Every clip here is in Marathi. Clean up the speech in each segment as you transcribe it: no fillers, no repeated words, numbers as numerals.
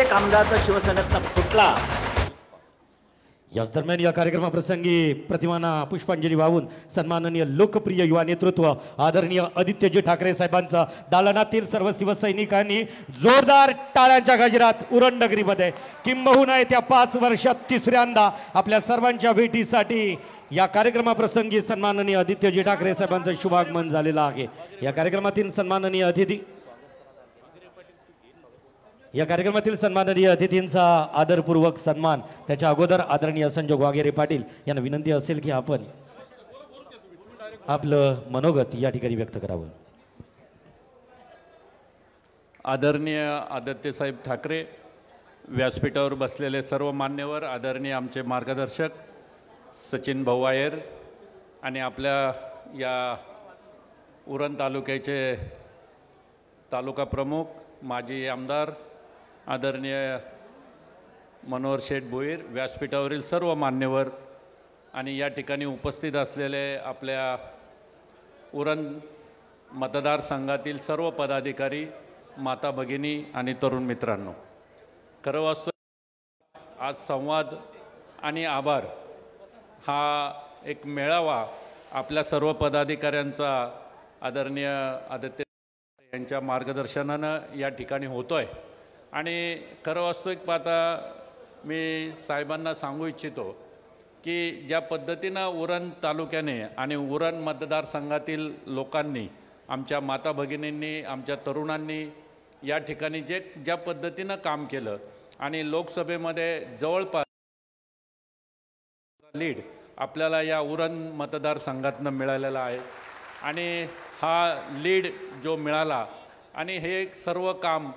एक आमदार तर शिवसेनेतनं फुटला. याच दरम्यान या कार्यक्रमाप्रसंगी प्रतिमांना पुष्पांजली वाहून सन्माननीय लोकप्रिय युवा नेतृत्व आदरणीय आदित्यजी ठाकरे साहेबांचा दालनातील सर्व शिवसैनिकांनी जोरदार टाळ्यांच्या गजरात उरण नगरीमध्ये किंबहुना येत्या 5 वर्षात तिसऱ्यांदा आपल्या सर्वांच्या भेटीसाठी या कार्यक्रमाप्रसंगी सन्माननीय आदित्यजी ठाकरे साहेबांचं शुभागमन झालेलं आहे. या कार्यक्रमातील सन्माननीय अतिथी या कार्यक्रमातील सन्माननीय अतिथींचा आदरपूर्वक सन्मान. त्याच्या अगोदर आदरणीय संजोग वागेरे पाटील यांना विनंती असेल की आपण आपलं मनोगत या ठिकाणी व्यक्त करावं. आदरणीय आदित्यसाहेब ठाकरे, व्यासपीठावर बसलेले सर्व मान्यवर, आदरणीय आमचे मार्गदर्शक सचिन भाऊ आयर आणि आपल्या या उरण तालुक्याचे तालुका प्रमुख माजी आमदार आदरणीय मनोहर शेठ भोईर, व्यासपीठावरील सर्व मान्यवर आणि या ठिकाणी उपस्थित असलेले आपल्या उरण मतदारसंघातील सर्व पदाधिकारी, माता भगिनी आणि तरुण मित्रांनो, खरं वास्तव आज संवाद आणि आभार हा एक मेळावा आपल्या सर्व पदाधिकाऱ्यांचा आदरणीय आदित्य यांच्या मार्गदर्शनानं या ठिकाणी होतो आहे. आणि खरं वास्तविक पाहता मी साहेबांना सांगू इच्छितो की ज्या पद्धतीनं उरण तालुक्याने आणि उरण मतदारसंघातील लोकांनी, आमच्या माता भगिनींनी, आमच्या तरुणांनी या ठिकाणी ज्या पद्धतीनं काम केलं आणि लोकसभेमध्ये जवळपास लीड आपल्याला या उरण मतदारसंघातनं मिळालेला आहे. आणि हा लीड जो मिळाला आणि हे सर्व काम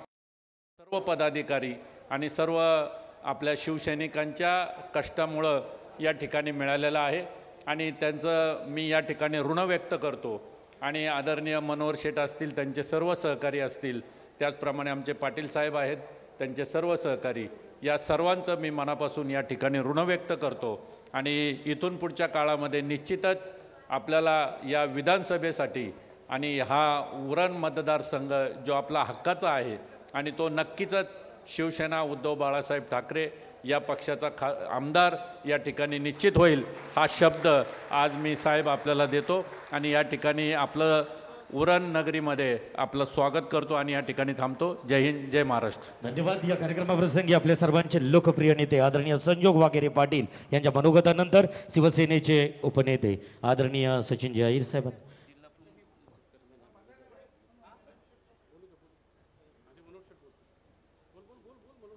सर्व पदाधिकारी आणि सर्व आपल्या शिवसैनिकांच्या कष्टामुळं या ठिकाणी मिळालेलं आहे आणि त्यांचं मी या ठिकाणी ऋण व्यक्त करतो. आणि आदरणीय मनोहर शेठ असतील, त्यांचे सर्व सहकारी असतील, त्याचप्रमाणे आमचे पाटील साहेब आहेत, त्यांचे सर्व सहकारी, या सर्वांचं मी मनापासून या ठिकाणी ऋण व्यक्त करतो. आणि इथून पुढच्या काळामध्ये निश्चितच आपल्याला या विधानसभेसाठी आणि हा उरण मतदारसंघ जो आपला हक्काचा आहे आणि तो नक्कीच शिवसेना उद्धव बाळासाहेब ठाकरे या पक्षाचा आमदार या ठिकाणी निश्चित होईल, हा शब्द आज मी साहेब आपल्याला देतो. आणि या ठिकाणी आपलं उरण नगरीमध्ये आपलं स्वागत करतो आणि या ठिकाणी थांबतो. जय हिंद, जय महाराष्ट्र. धन्यवाद. या कार्यक्रमाप्रसंगी आपले सर्वांचे लोकप्रिय नेते आदरणीय संजोग वागेरे पाटील यांच्या मनोगतानंतर शिवसेनेचे उपनेते आदरणीय सचिनजी अहिर साहेब.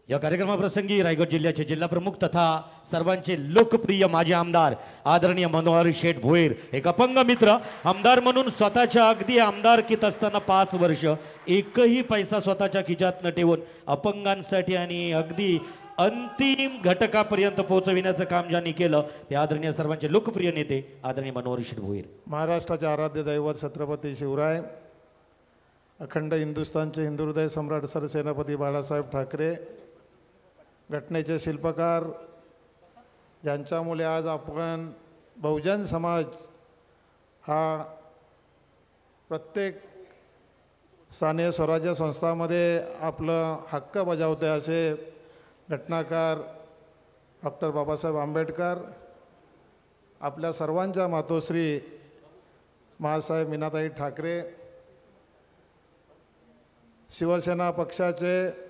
या कार्यक्रमाप्रसंगी रायगड जिल्ह्याचे जिल्हा प्रमुख तथा सर्वांचे लोकप्रिय माजी आमदार आदरणीय मनोहर शेठ भोईर, एक अपंग मित्र, आमदार म्हणून स्वतःच्या अगदी आमदारकीत असताना 5 वर्ष एकही पैसा स्वतःच्या खिशात न ठेवून अपंगांसाठी आणि अगदी अंतिम घटकापर्यंत पोहोचविण्याचं काम ज्यांनी केलं ते आदरणीय सर्वांचे लोकप्रिय नेते आदरणीय मनोहर शेठ भोईर. महाराष्ट्राचे आराध्य दैवत छत्रपती शिवराय, अखंड हिंदुस्थानचे हिंदुहृदय सम्राट सरसेनापती बाळासाहेब ठाकरे, घटनेचे शिल्पकार, ज्यांच्यामुळे आज आपण बहुजन समाज हा प्रत्येक स्थानीय स्वराज्य संस्थांमध्ये आपलं हक्क बजावते, असे घटनाकार डॉक्टर बाबासाहेब आंबेडकर, आपल्या सर्वांच्या मातोश्री मासाहेब मीनाताई ठाकरे, शिवसेना पक्षाचे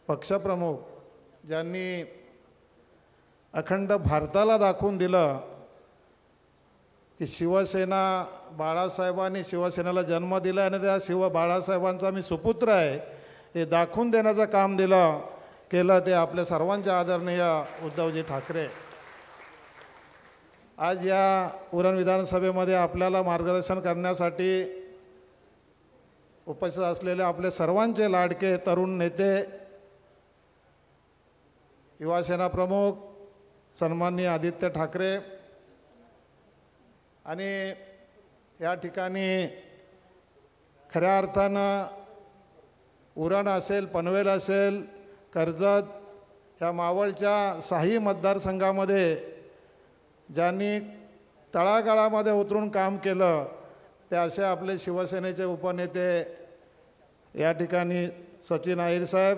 पक्षप्रमुख, ज्यांनी अखंड भारताला दाखवून दिलं की शिवसेना, बाळासाहेबांनी शिवसेनेला जन्म दिला आणि त्या बाळासाहेबांचा मी सुपुत्र आहे हे दाखवून देण्याचं काम केलं ते आपल्या सर्वांचे आदरणीय उद्धवजी ठाकरे. आज या उरण विधानसभेमध्ये आपल्याला मार्गदर्शन करण्यासाठी उपस्थित असलेले आपले सर्वांचे लाडके तरुण नेते, युवासेना प्रमुख सन्माननीय आदित्य ठाकरे, आणि या ठिकाणी खऱ्या अर्थानं उरण असेल, पनवेल असेल, कर्जत या मावळच्या 6 मतदारसंघामध्ये ज्यांनी तळागाळामध्ये उतरून काम केलं ते असे आपले शिवसेनेचे उपनेते या ठिकाणी सचिन अहिर साहेब,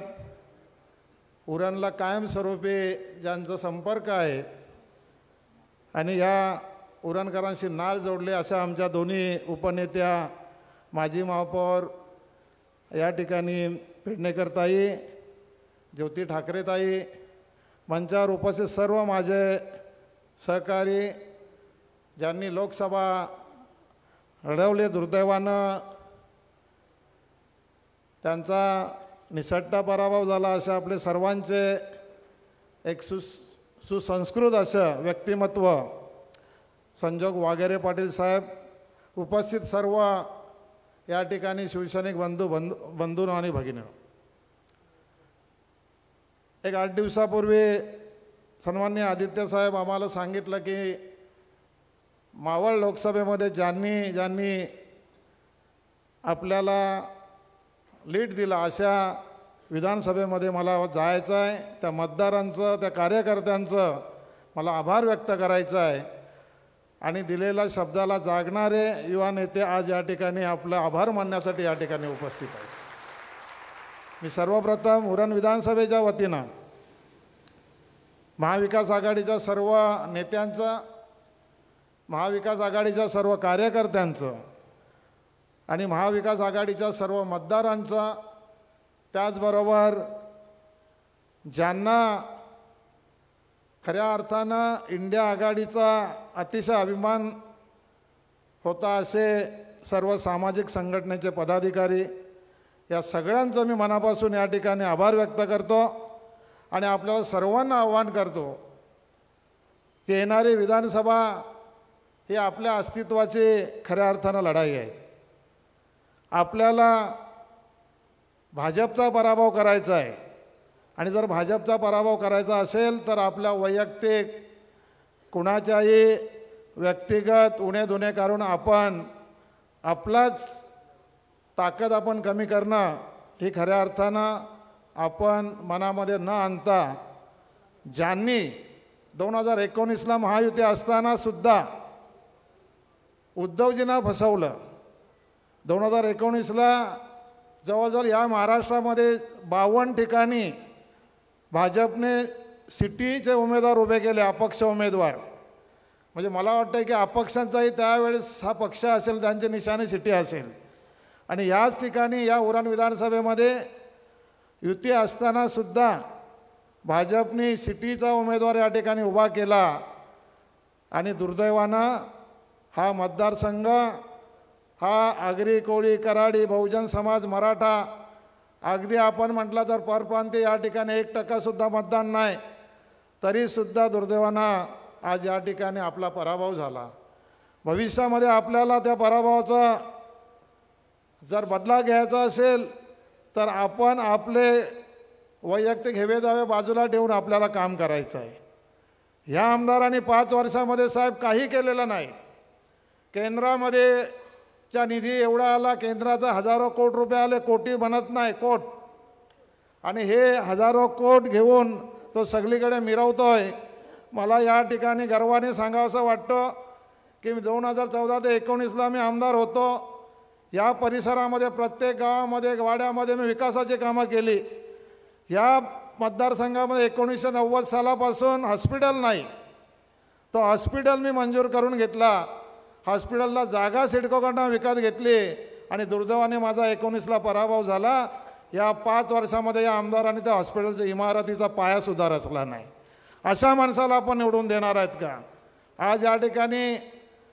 उरणला कायमस्वरूपी ज्यांचा संपर्क आहे आणि या उरणकरांशी नाळ जोडले अशा आमच्या दोन्ही उपनेत्या माजी महापौर या ठिकाणी पेडणेकरताई, ज्योती ठाकरेताई, मंचावर उपस्थित सर्व माझे सहकारी ज्यांनी लोकसभा लढवली, दुर्दैवानं त्यांचा निसट्टा पराभव झाला, अशा आपले सर्वांचे एक सुसंस्कृत असं व्यक्तिमत्व संजोग वाघेरे पाटील साहेब, उपस्थित सर्व या ठिकाणी शिवसैनिक बंधू आणि भगिनी. एक 8 दिवसापूर्वी सन्माननीय आदित्य साहेब आम्हाला सांगितलं की मावळ लोकसभेमध्ये ज्यांनी आपल्याला लीड दिला अशा विधानसभेमध्ये मला जायचं आहे. त्या मतदारांचं, त्या कार्यकर्त्यांचं मला आभार व्यक्त करायचं आहे आणि दिलेल्या शब्दाला जागणारे युवा नेते आज या ठिकाणी आपलं आभार मानण्यासाठी या ठिकाणी उपस्थित आहेत. मी सर्वप्रथम उरण विधानसभेच्या वतीनं महाविकास आघाडीच्या सर्व नेत्यांचं, महाविकास आघाडीच्या सर्व कार्यकर्त्यांचं आणि महाविकास आघाडीच्या सर्व मतदारांचं, त्याचबरोबर ज्यांना खऱ्या अर्थानं इंडिया आघाडीचा अतिशय अभिमान होता असे सर्व सामाजिक संघटनेचे पदाधिकारी, या सगळ्यांचं मी मनापासून या ठिकाणी आभार व्यक्त करतो आणि आपल्याला सर्वांना आव्हान करतो की येणारी विधानसभा ही आपल्या अस्तित्वाची खऱ्या अर्थानं लढाई आहे. आपल्याला भाजपचा पराभव करायचा आहे आणि जर भाजपचा पराभव करायचा असेल तर आपल्या वैयक्तिक कुणाच्याही व्यक्तिगत उणे काढून आपण आपलाच ताकद आपण कमी करणं ही खऱ्या अर्थानं आपण मनामध्ये न आणता, ज्यांनी 2019ला महायुती असताना सुद्धा उद्धवजींना फसवलं, 2019ला जवळजवळ या महाराष्ट्रामध्ये 52 ठिकाणी भाजपने सिटीचे उमेदवार उभे केले, अपक्ष उमेदवार. म्हणजे मला वाटतं की अपक्षांचाही त्यावेळेस हा पक्ष असेल, त्यांची निशाणी सिटी असेल. आणि याच ठिकाणी या उरण विधानसभेमध्ये युती असताना सुद्धा भाजपने सिटीचा उमेदवार या ठिकाणी उभा केला आणि दुर्दैवानं हा मतदारसंघ हा आगरी, कोळी, कराडी, बहुजन समाज, मराठा, अगदी आपण म्हटलं तर परप्रांतीय या ठिकाणी 1% मतदान नाही, तरीसुद्धा दुर्दैवानं आज या ठिकाणी आपला पराभव झाला. भविष्यामध्ये आपल्याला त्या पराभवाचा जर बदला घ्यायचा असेल तर आपण आपले वैयक्तिक हेवेदावे बाजूला ठेवून आपल्याला काम करायचं आहे. ह्या आमदारांनी 5 वर्षामध्ये साहेब काही केलेलं नाही. केंद्रामध्ये चा निधी एवढा आला, केंद्राचा हजारो कोटी रुपये आले, कोटी बनत नाही, कोट. आणि हे हजारो कोट घेऊन तो सगळीकडे मिरवतोय. मला या ठिकाणी गर्वाने सांगावंसं वाटतं की 2014 ते 19ला मी आमदार होतो. या परिसरामध्ये प्रत्येक गावामध्ये, वाड्यामध्ये मी विकासाची कामं केली. या मतदारसंघामध्ये 1990 सालापासून हॉस्पिटल नाही, तो हॉस्पिटल मी मंजूर करून घेतला. हॉस्पिटलला जागा सिडकोकडनं विकत घेतली आणि दुर्दैवाने माझा 19ला पराभव झाला. या 5 वर्षामध्ये या आमदारांनी त्या हॉस्पिटलच्या इमारतीचा पायासुद्धा रचला नाही. अशा माणसाला आपण निवडून देणार आहेत का? आज या ठिकाणी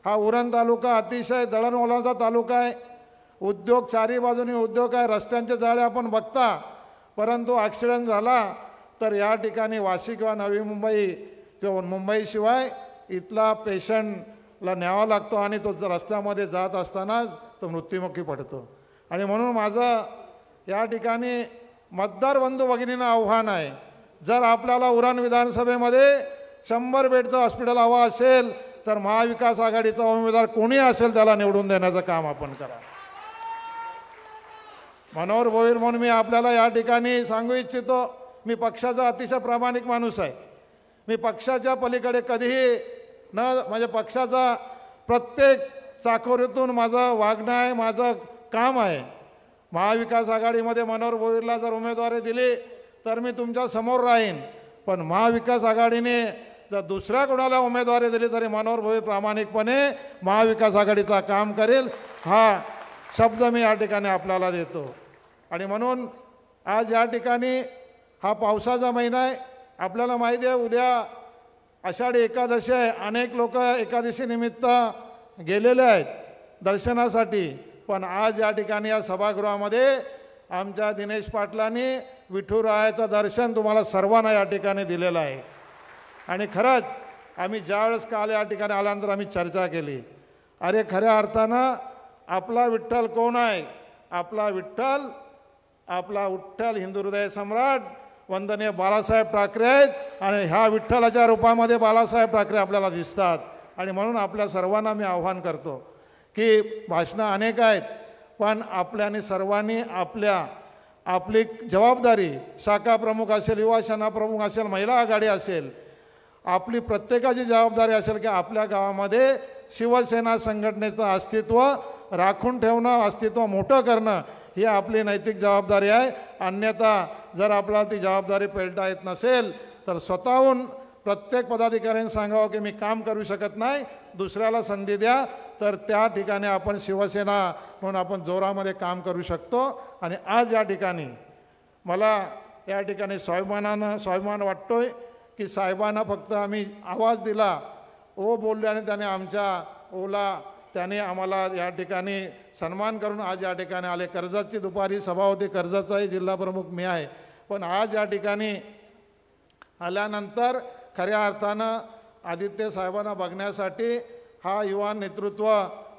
हा उरण तालुका अतिशय दळणवळणाचा तालुका आहे. उद्योग चारी बाजूनी उद्योग आहे, रस्त्यांचे जाळे आपण बघता, परंतु ॲक्सिडेंट झाला तर या ठिकाणी वाशी किंवा नवी मुंबई किंवा मुंबईशिवाय इथला पेशंटला न्यावा लागतो आणि तो रस्त्यामध्ये जात असतानाच तो मृत्युमुखी पडतो. आणि म्हणून माझं या ठिकाणी मतदार बंधू भगिनींना आव्हान आहे, जर आपल्याला उरण विधानसभेमध्ये 100 बेडचं हॉस्पिटल हवं असेल तर महाविकास आघाडीचा उमेदवार कोणी असेल त्याला निवडून देण्याचं काम आपण करा. मनोहर भोईर म्हणून मी आपल्याला या ठिकाणी सांगू इच्छितो, मी पक्षाचा अतिशय प्रामाणिक माणूस आहे. मी पक्षाच्या पलीकडे कधीही म्हणजे पक्षाचा प्रत्येक चाकोरीतून माझं वागणं आहे, माझं काम आहे. महाविकास आघाडीमध्ये मनोहर भोईरला जर उमेदवारी दिली तर मी तुमच्या समोर राहीन, पण महाविकास आघाडीने जर दुसऱ्या कोणाला उमेदवारी दिली तरी मनोहर भोईर प्रामाणिकपणे महाविकास आघाडीचा काम करेल, हा शब्द मी या ठिकाणी आपल्याला देतो. आणि म्हणून आज या ठिकाणी हा पावसाचा महिना आहे. आपल्याला माहिती आहे उद्या आषाढी एकादशी आहे. अनेक लोक एकादशीनिमित्त गेलेले आहेत दर्शनासाठी, पण आज या ठिकाणी या सभागृहामध्ये आमच्या दिनेश पाटलांनी विठुरायाचं दर्शन तुम्हाला सर्वांना या ठिकाणी दिलेलं आहे. आणि खरंच आम्ही ज्यावेळेस काल या ठिकाणी आल्यानंतर आम्ही चर्चा केली, अरे खऱ्या अर्थानं आपला विठ्ठल कोण आहे? आपला विठ्ठल हिंदू हृदय सम्राट वंदनीय बाळासाहेब ठाकरे आहेत. आणि ह्या विठ्ठलाच्या रूपामध्ये बाळासाहेब ठाकरे आपल्याला दिसतात. आणि म्हणून आपल्या सर्वांना मी आव्हान करतो की भाषणं अनेक आहेत, पण आपल्याने सर्वांनी आपली जबाबदारी, शाखा प्रमुख असेल, युवा सेना प्रमुख असेल, महिला आघाडी असेल, आपली प्रत्येकाची जबाबदारी असेल की आपल्या गावामध्ये शिवसेना संघटनेचं अस्तित्व राखून ठेवणं, अस्तित्व मोठं करणं ही आपली नैतिक जबाबदारी आहे. अन्यथा जर आपल्याला ती जबाबदारी पेलता येत नसेल तर स्वतःहून प्रत्येक पदाधिकाऱ्यांनी सांगावं की मी काम करू शकत नाही, दुसऱ्याला संधी द्या, तर त्या ठिकाणी आपण शिवसेना म्हणून आपण जोरामध्ये काम करू शकतो. आणि आज या ठिकाणी मला या ठिकाणी स्वाभिमान वाटतोय की साहेबांना फक्त आम्ही आवाज दिला, ओ बोलल्याने त्याने आमच्या ओला त्याने आम्हाला या ठिकाणी सन्मान करून आज या ठिकाणी आले. कर्जतची दुपारी सभा होती, कर्जतचाही जिल्हा प्रमुख मी आहे, पण आज या ठिकाणी आल्यानंतर खऱ्या अर्थानं आदित्य साहेबांना बघण्यासाठी हा युवा नेतृत्व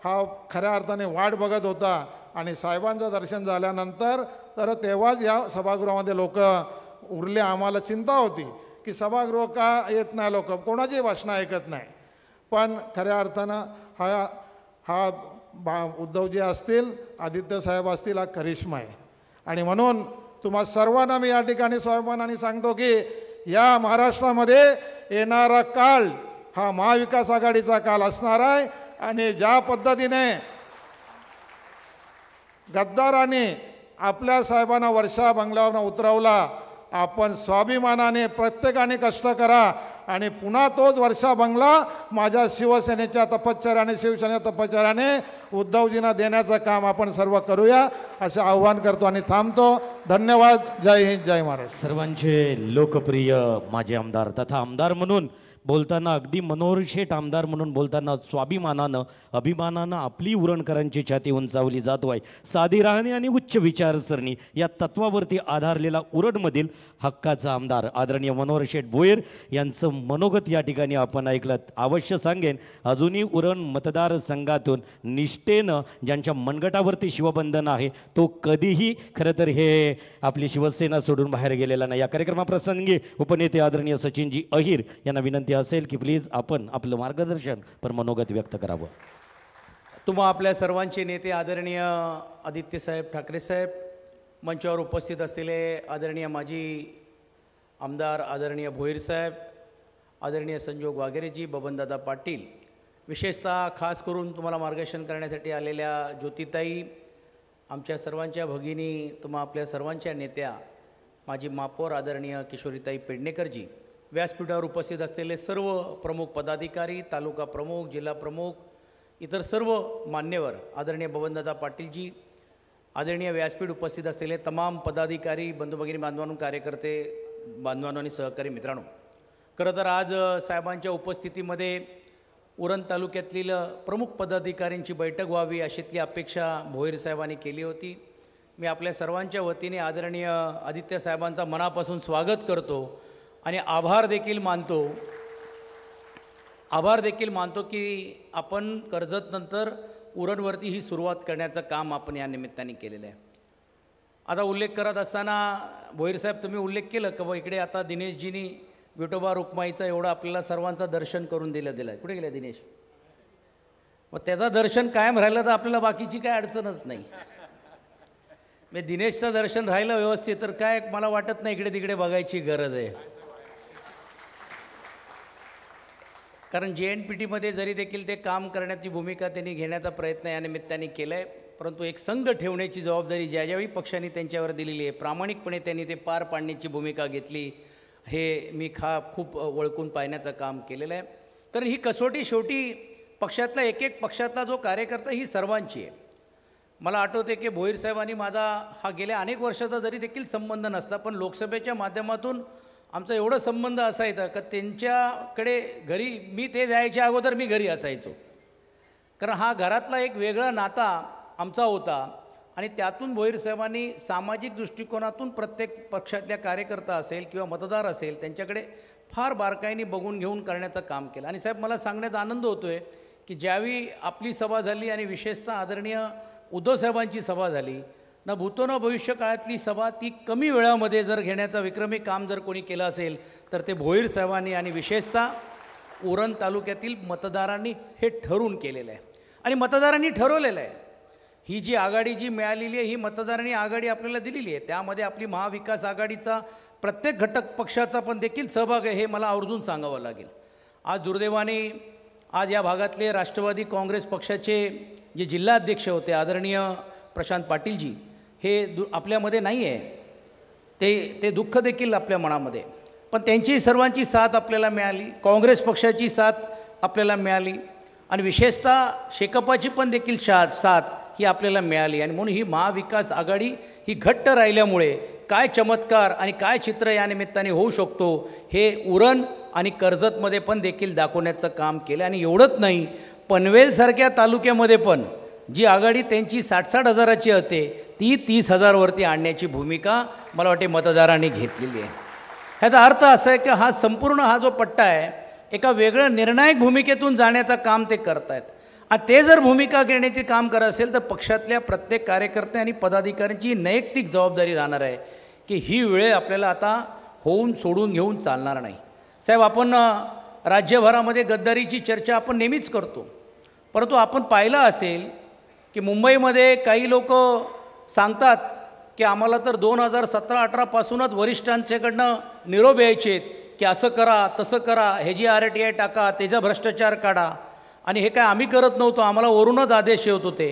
हा खऱ्या अर्थाने वाट बघत होता. आणि साहेबांचं दर्शन झाल्यानंतर तर तेव्हाच या सभागृहामध्ये लोक उरले. आम्हाला चिंता होती की सभागृह का येत नाही, लोक कोणाची भाषणं ऐकत नाही. पण खऱ्या अर्थानं हा उद्धवजी असतील, आदित्य साहेब असतील, हा करिश्मा आहे. आणि म्हणून तुम्हा सर्वांना मी या ठिकाणी स्वाभिमानाने सांगतो की या महाराष्ट्रामध्ये येणारा काळ हा महाविकास आघाडीचा काळ असणार आहे. आणि ज्या पद्धतीने गद्दारांनी आपल्या साहेबांना वर्षा बंगल्यावरनं उतरवला, आपण स्वाभिमानाने प्रत्येकाने कष्ट करा आणि पुन्हा तोच वर्षा बंगला माझ्या शिवसेनेच्या तपश्चर्याने, शिवसेनेच्या तपश्चर्याने उद्धवजींना देण्याचं काम आपण सर्व करूया असे आव्हान करतो आणि थांबतो. धन्यवाद. जय हिंद, जय महाराष्ट्र. सर्वांचे लोकप्रिय माजी आमदार तथा आमदार म्हणून बोलताना अगदी मनोहर शेठ आमदार म्हणून बोलताना स्वाभिमानानं, अभिमानानं आपली उरणकरांची छाती उंचावली जातो आहे. साधी राहणी आणि उच्च विचारसरणी या तत्वावरती आधारलेला उरणमधील हक्काचा आमदार आदरणीय मनोहर शेठ भोईर यांचं मनोगत या ठिकाणी आपण ऐकलं. अवश्य सांगेन, अजूनही उरण मतदारसंघातून निष्ठेनं ज्यांच्या मनगटावरती शिवबंधन आहे तो कधीही खरं तर हे आपली शिवसेना सोडून बाहेर गेलेला नाही. या कार्यक्रमाप्रसंगी उपनेते आदरणीय सचिनजी अहिर यांना विनंती असेल की प्लीज आपण आपलं मार्गदर्शन पर मनोगत व्यक्त करावं. तुम्हा आपल्या सर्वांचे नेते आदरणीय आदित्यसाहेब ठाकरे साहेब, मंचावर उपस्थित असलेले आदरणीय माजी आमदार आदरणीय भोईर साहेब, आदरणीय संजोग वाघेरेजी, बबनदादा पाटील, विशेषतः खास करून तुम्हाला मार्गदर्शन करण्यासाठी आलेल्या ज्योतिताई, आमच्या सर्वांच्या भगिनी, तुम्हा आपल्या सर्वांच्या नेत्या माजी महापौर आदरणीय किशोरीताई पेडणेकरजी, व्यासपीठावर उपस्थित असलेले सर्व प्रमुख पदाधिकारी, तालुका प्रमुख, जिल्हा प्रमुख, इतर सर्व मान्यवर, आदरणीय बबनदादा पाटीलजी, आदरणीय व्यासपीठ उपस्थित असलेले तमाम पदाधिकारी, बंधू भगिनी बांधवांनो, कार्यकर्ते बांधवांनो आणि सहकारी मित्रांनो, खरं तर आज साहेबांच्या उपस्थितीमध्ये उरण तालुक्यातील प्रमुख पदाधिकाऱ्यांची बैठक व्हावी अशीतली अपेक्षा भोईर साहेबांनी केली होती. मी आपल्या सर्वांच्या वतीने आदरणीय आदित्य साहेबांचा मनापासून स्वागत करतो आणि आभार देखील मानतो की आपण कर्जतनंतर उरणवरती ही सुरुवात करण्याचं काम आपण या निमित्ताने केलेलं आहे. आता उल्लेख करत असताना भोईर साहेब तुम्ही उल्लेख केलं की बा इकडे आता दिनेशजींनी विठोबा रुक्माईचं एवढं आपल्याला सर्वांचं दर्शन करून दिलं आहे. कुठे गेलं दिनेश? मग त्याचं दर्शन कायम राहिलं तर आपल्याला बाकीची काय अडचणच नाही. मी दिनेशचं दर्शन राहिलं व्यवस्थित तर काय मला वाटत नाही इकडे तिकडे बघायची गरज आहे. कारण JNPTमध्ये जरी देखील ते काम करण्याची भूमिका त्यांनी घेण्याचा प्रयत्न या निमित्ताने केला आहे, परंतु एक संघ ठेवण्याची जबाबदारी ज्या ज्यावेळी पक्षाने त्यांच्यावर दिलेली आहे, प्रामाणिकपणे त्यांनी ते पार पाडण्याची भूमिका घेतली, हे मी खूप ओळखून पाहण्याचं काम केलेलं आहे. कारण ही कसोटी शेवटी पक्षातला एक पक्षातला जो कार्यकर्ता ही सर्वांची आहे. मला आठवते की भोईर साहेबांनी माझा हा गेल्या अनेक वर्षाचा जरी देखील संबंध नसला, पण लोकसभेच्या माध्यमातून आमचा एवढा संबंध असायचा का त्यांच्याकडे घरी मी ते जायच्या अगोदर मी घरी असायचो. कारण हा घरातला एक वेगळा नाता आमचा होता आणि त्यातून भोईर साहेबांनी सामाजिक दृष्टिकोनातून प्रत्येक पक्षातल्या कार्यकर्ता असेल किंवा मतदार असेल त्यांच्याकडे फार बारकाईने बघून घेऊन करण्याचं काम केलं. आणि साहेब मला सांगण्यात आनंद होतो आहे की ज्यावेळी आपली सभा झाली आणि विशेषतः आदरणीय उद्धवसाहेबांची सभा झाली ना, भूतो ना भविष्य काळातली सभा ती कमी वेळामध्ये जर घेण्याचा विक्रमी काम जर कोणी केलं असेल तर ते भोईर साहेबांनी आणि विशेषतः उरण तालुक्यातील मतदारांनी हे ठरवून केलेलं आहे. आणि मतदारांनी ठरवलेलं आहे ही जी आघाडी जी मिळालेली आहे ही मतदारांनी आघाडी आपल्याला दिलेली आहे. त्यामध्ये आपली महाविकास आघाडीचा प्रत्येक घटक पक्षाचा पण देखील सहभाग आहे, हे मला आवर्जून सांगावं लागेल. आज दुर्दैवाने आज या भागातले राष्ट्रवादी काँग्रेस पक्षाचे जे जिल्हाध्यक्ष होते आदरणीय प्रशांत पाटीलजी हे आपल्यामध्ये नाही आहे. ते दुःख देखील आपल्या मनामध्ये, पण त्यांची सर्वांची साथ आपल्याला मिळाली, काँग्रेस पक्षाची साथ आपल्याला मिळाली आणि विशेषतः शेकापाची पण देखील साथ ही आपल्याला मिळाली. आणि म्हणून ही महाविकास आघाडी ही घट्ट राहिल्यामुळे काय चमत्कार आणि काय चित्र या निमित्ताने होऊ शकतो हे उरण आणि कर्जतमध्ये पण देखील दाखवण्याचं काम केलं. आणि एवढंच नाही, पनवेलसारख्या तालुक्यामध्ये पण जी आघाडी त्यांची 60-60 हजाराची होते ती 30,000वरती आणण्याची भूमिका मला वाटते मतदारांनी घेतलेली आहे. ह्याचा अर्थ असा आहे की हा संपूर्ण हा जो पट्टा आहे एका वेगळ्या निर्णायक भूमिकेतून जाण्याचं काम ते करत आहेत. आणि ते जर भूमिका घेण्याचे काम करत असेल तर पक्षातल्या प्रत्येक कार्यकर्ते आणि पदाधिकाऱ्यांची नैतिक जबाबदारी राहणार आहे की ही वेळ आपल्याला आता होऊन सोडून घेऊन चालणार नाही. साहेब, आपण राज्यभरामध्ये गद्दारीची चर्चा आपण नेहमीच करतो, परंतु आपण पाहिलं असेल की मुंबईमध्ये काही लोक सांगतात की आम्हाला तर 2017-18 पासूनच वरिष्ठांच्याकडनं निरोप यायचे की असं करा तसं करा, हे जी RTI टाका, त्याचा भ्रष्टाचार काढा. आणि हे काय आम्ही करत नव्हतो, आम्हाला वरूनच आदेश येत होते.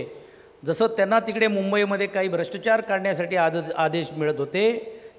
जसं त्यांना तिकडे मुंबईमध्ये काही भ्रष्टाचार काढण्यासाठी आदेश मिळत होते,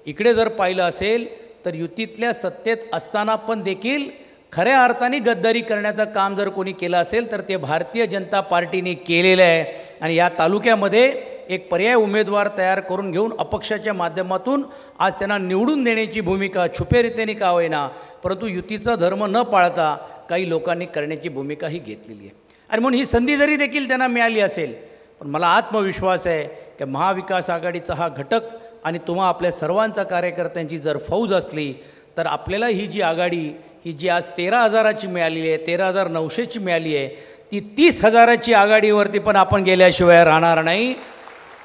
इकडे जर पाहिलं असेल तर युतीतल्या सत्तेत असताना पण देखील खऱ्या अर्थाने गद्दारी करण्याचं काम जर कोणी केलं असेल तर ते भारतीय जनता पार्टीने केलेलं आहे. आणि या तालुक्यामध्ये एक पर्याय उमेदवार तयार करून घेऊन अपक्षाच्या माध्यमातून आज त्यांना निवडून देण्याची भूमिका छुपेरीतेने का होईना परंतु युतीचा धर्म न पाळता काही लोकांनी करण्याची भूमिका ही घेतलेली आहे. आणि म्हणून ही संधी जरी देखील त्यांना मिळाली असेल, पण मला आत्मविश्वास आहे की महाविकास आघाडीचा हा घटक आणि तुम्हा आपल्या सर्वांचा कार्यकर्त्यांची जर फौज असली तर आपल्याला ही जी आघाडी ही जी आज 13,000ची मिळालेली आहे, 13,900ची मिळाली आहे, ती 30,000ची आघाडीवरती पण आपण गेल्याशिवाय राहणार नाही.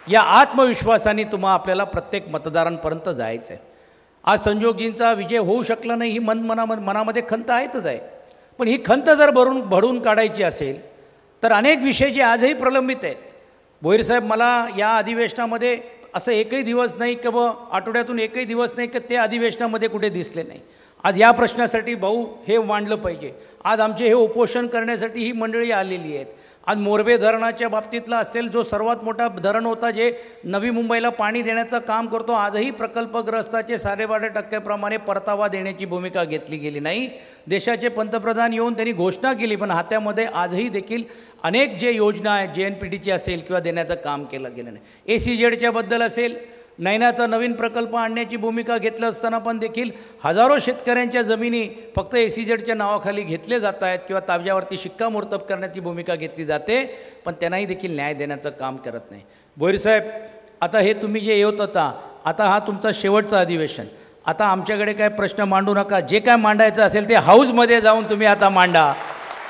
या आत्मविश्वासाने तुम्हा आपल्याला प्रत्येक मतदारांपर्यंत जायचं आहे. आज संजोगजींचा विजय होऊ शकला नाही ही मनामध्ये खंत आहेतच आहे, पण ही खंत जर भरून काढायची असेल तर अनेक विषय जे आजही प्रलंबित आहेत. भोईर साहेब, मला या अधिवेशनामध्ये असं एकही दिवस नाही किंवा आठवड्यातून एकही दिवस नाही की ते अधिवेशनामध्ये कुठे दिसले नाही. आज या प्रश्नासाठी भाऊ हे मांडलं पाहिजे. आज आमचे हे उपोषण करण्यासाठी ही मंडळी आलेली आहेत. आज मोरबे धरणाच्या बाबतीतला असेल जो सर्वात मोठा धरण होता जे नवी मुंबईला पाणी देण्याचं काम करतो, आजही प्रकल्पग्रस्ताचे 12.5% परतावा देण्याची भूमिका घेतली गेली नाही. देशाचे पंतप्रधान येऊन त्यांनी घोषणा केली, पण हात्यामध्ये आजही देखील अनेक जे योजना आहेत JNPTची असेल किंवा देण्याचं काम केलं गेलं नाही. SEZच्या बद्दल असेल, नैनाचा नवीन प्रकल्प आणण्याची भूमिका घेतलं असताना पण देखील हजारो शेतकऱ्यांच्या जमिनी फक्त SEZच्या नावाखाली घेतले जात आहेत किंवा ताब्यावरती शिक्कामोर्तब करण्याची भूमिका घेतली जाते, पण त्यांनाही देखील न्याय देण्याचं काम करत नाही. भोईर साहेब, आता हे तुम्ही जे येत होता, आता हा तुमचा शेवटचं अधिवेशन. आता आमच्याकडे काय प्रश्न मांडू नका, जे काय मांडायचं असेल ते हाऊसमध्ये जाऊन तुम्ही आता मांडा.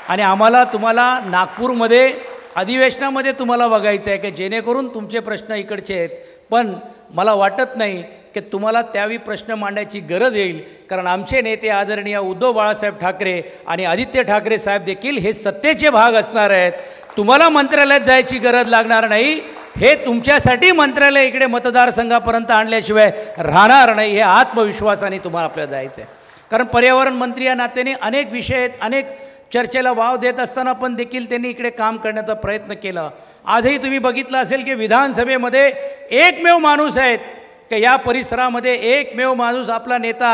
आणि आम्हाला तुम्हाला नागपूरमध्ये अधिवेशनामध्ये तुम्हाला बघायचं आहे की जेणेकरून तुमचे प्रश्न इकडचे आहेत, पण मला वाटत नाही की तुम्हाला त्यावेळी प्रश्न मांडायची गरज येईल, कारण आमचे नेते आदरणीय उद्धव बाळासाहेब ठाकरे आणि आदित्य ठाकरे साहेब देखील हे सत्तेचे भाग असणार आहेत. तुम्हाला मंत्रालयात जायची गरज लागणार नाही. हे तुमच्यासाठी मंत्रालय इकडे मतदारसंघापर्यंत आणल्याशिवाय राहणार नाही. हे आत्मविश्वासाने तुम्हाला आपल्याला जायचं आहे. कारण पर्यावरण मंत्री या नात्याने अनेक विषय आहेत, अनेक चर्चेला वाव देत असताना पण देखील त्यांनी इकडे काम करण्याचा प्रयत्न केला. आजही तुम्ही बघितलं असेल की विधानसभेमध्ये एकमेव माणूस आहेत की या परिसरामध्ये एकमेव माणूस आपला नेता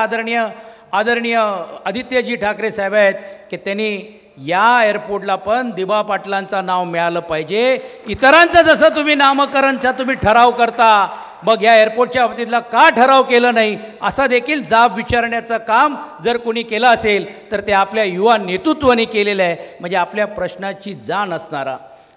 आदरणीय आदित्यजी ठाकरे साहेब आहेत की त्यांनी या एअरपोर्टला पण दिबा पाटलांचं नाव मिळालं पाहिजे. इतरांचं जसं तुम्ही नामकरणचा तुम्ही ठराव करता, मग या एअरपोर्टच्या बाबतीतला का ठराव केलं नाही असा देखील जाब विचारण्याचं काम जर कोणी केलं असेल तर ते आपल्या युवा नेतृत्वाने केलेलं आहे. म्हणजे आपल्या प्रश्नाची जाण असणारा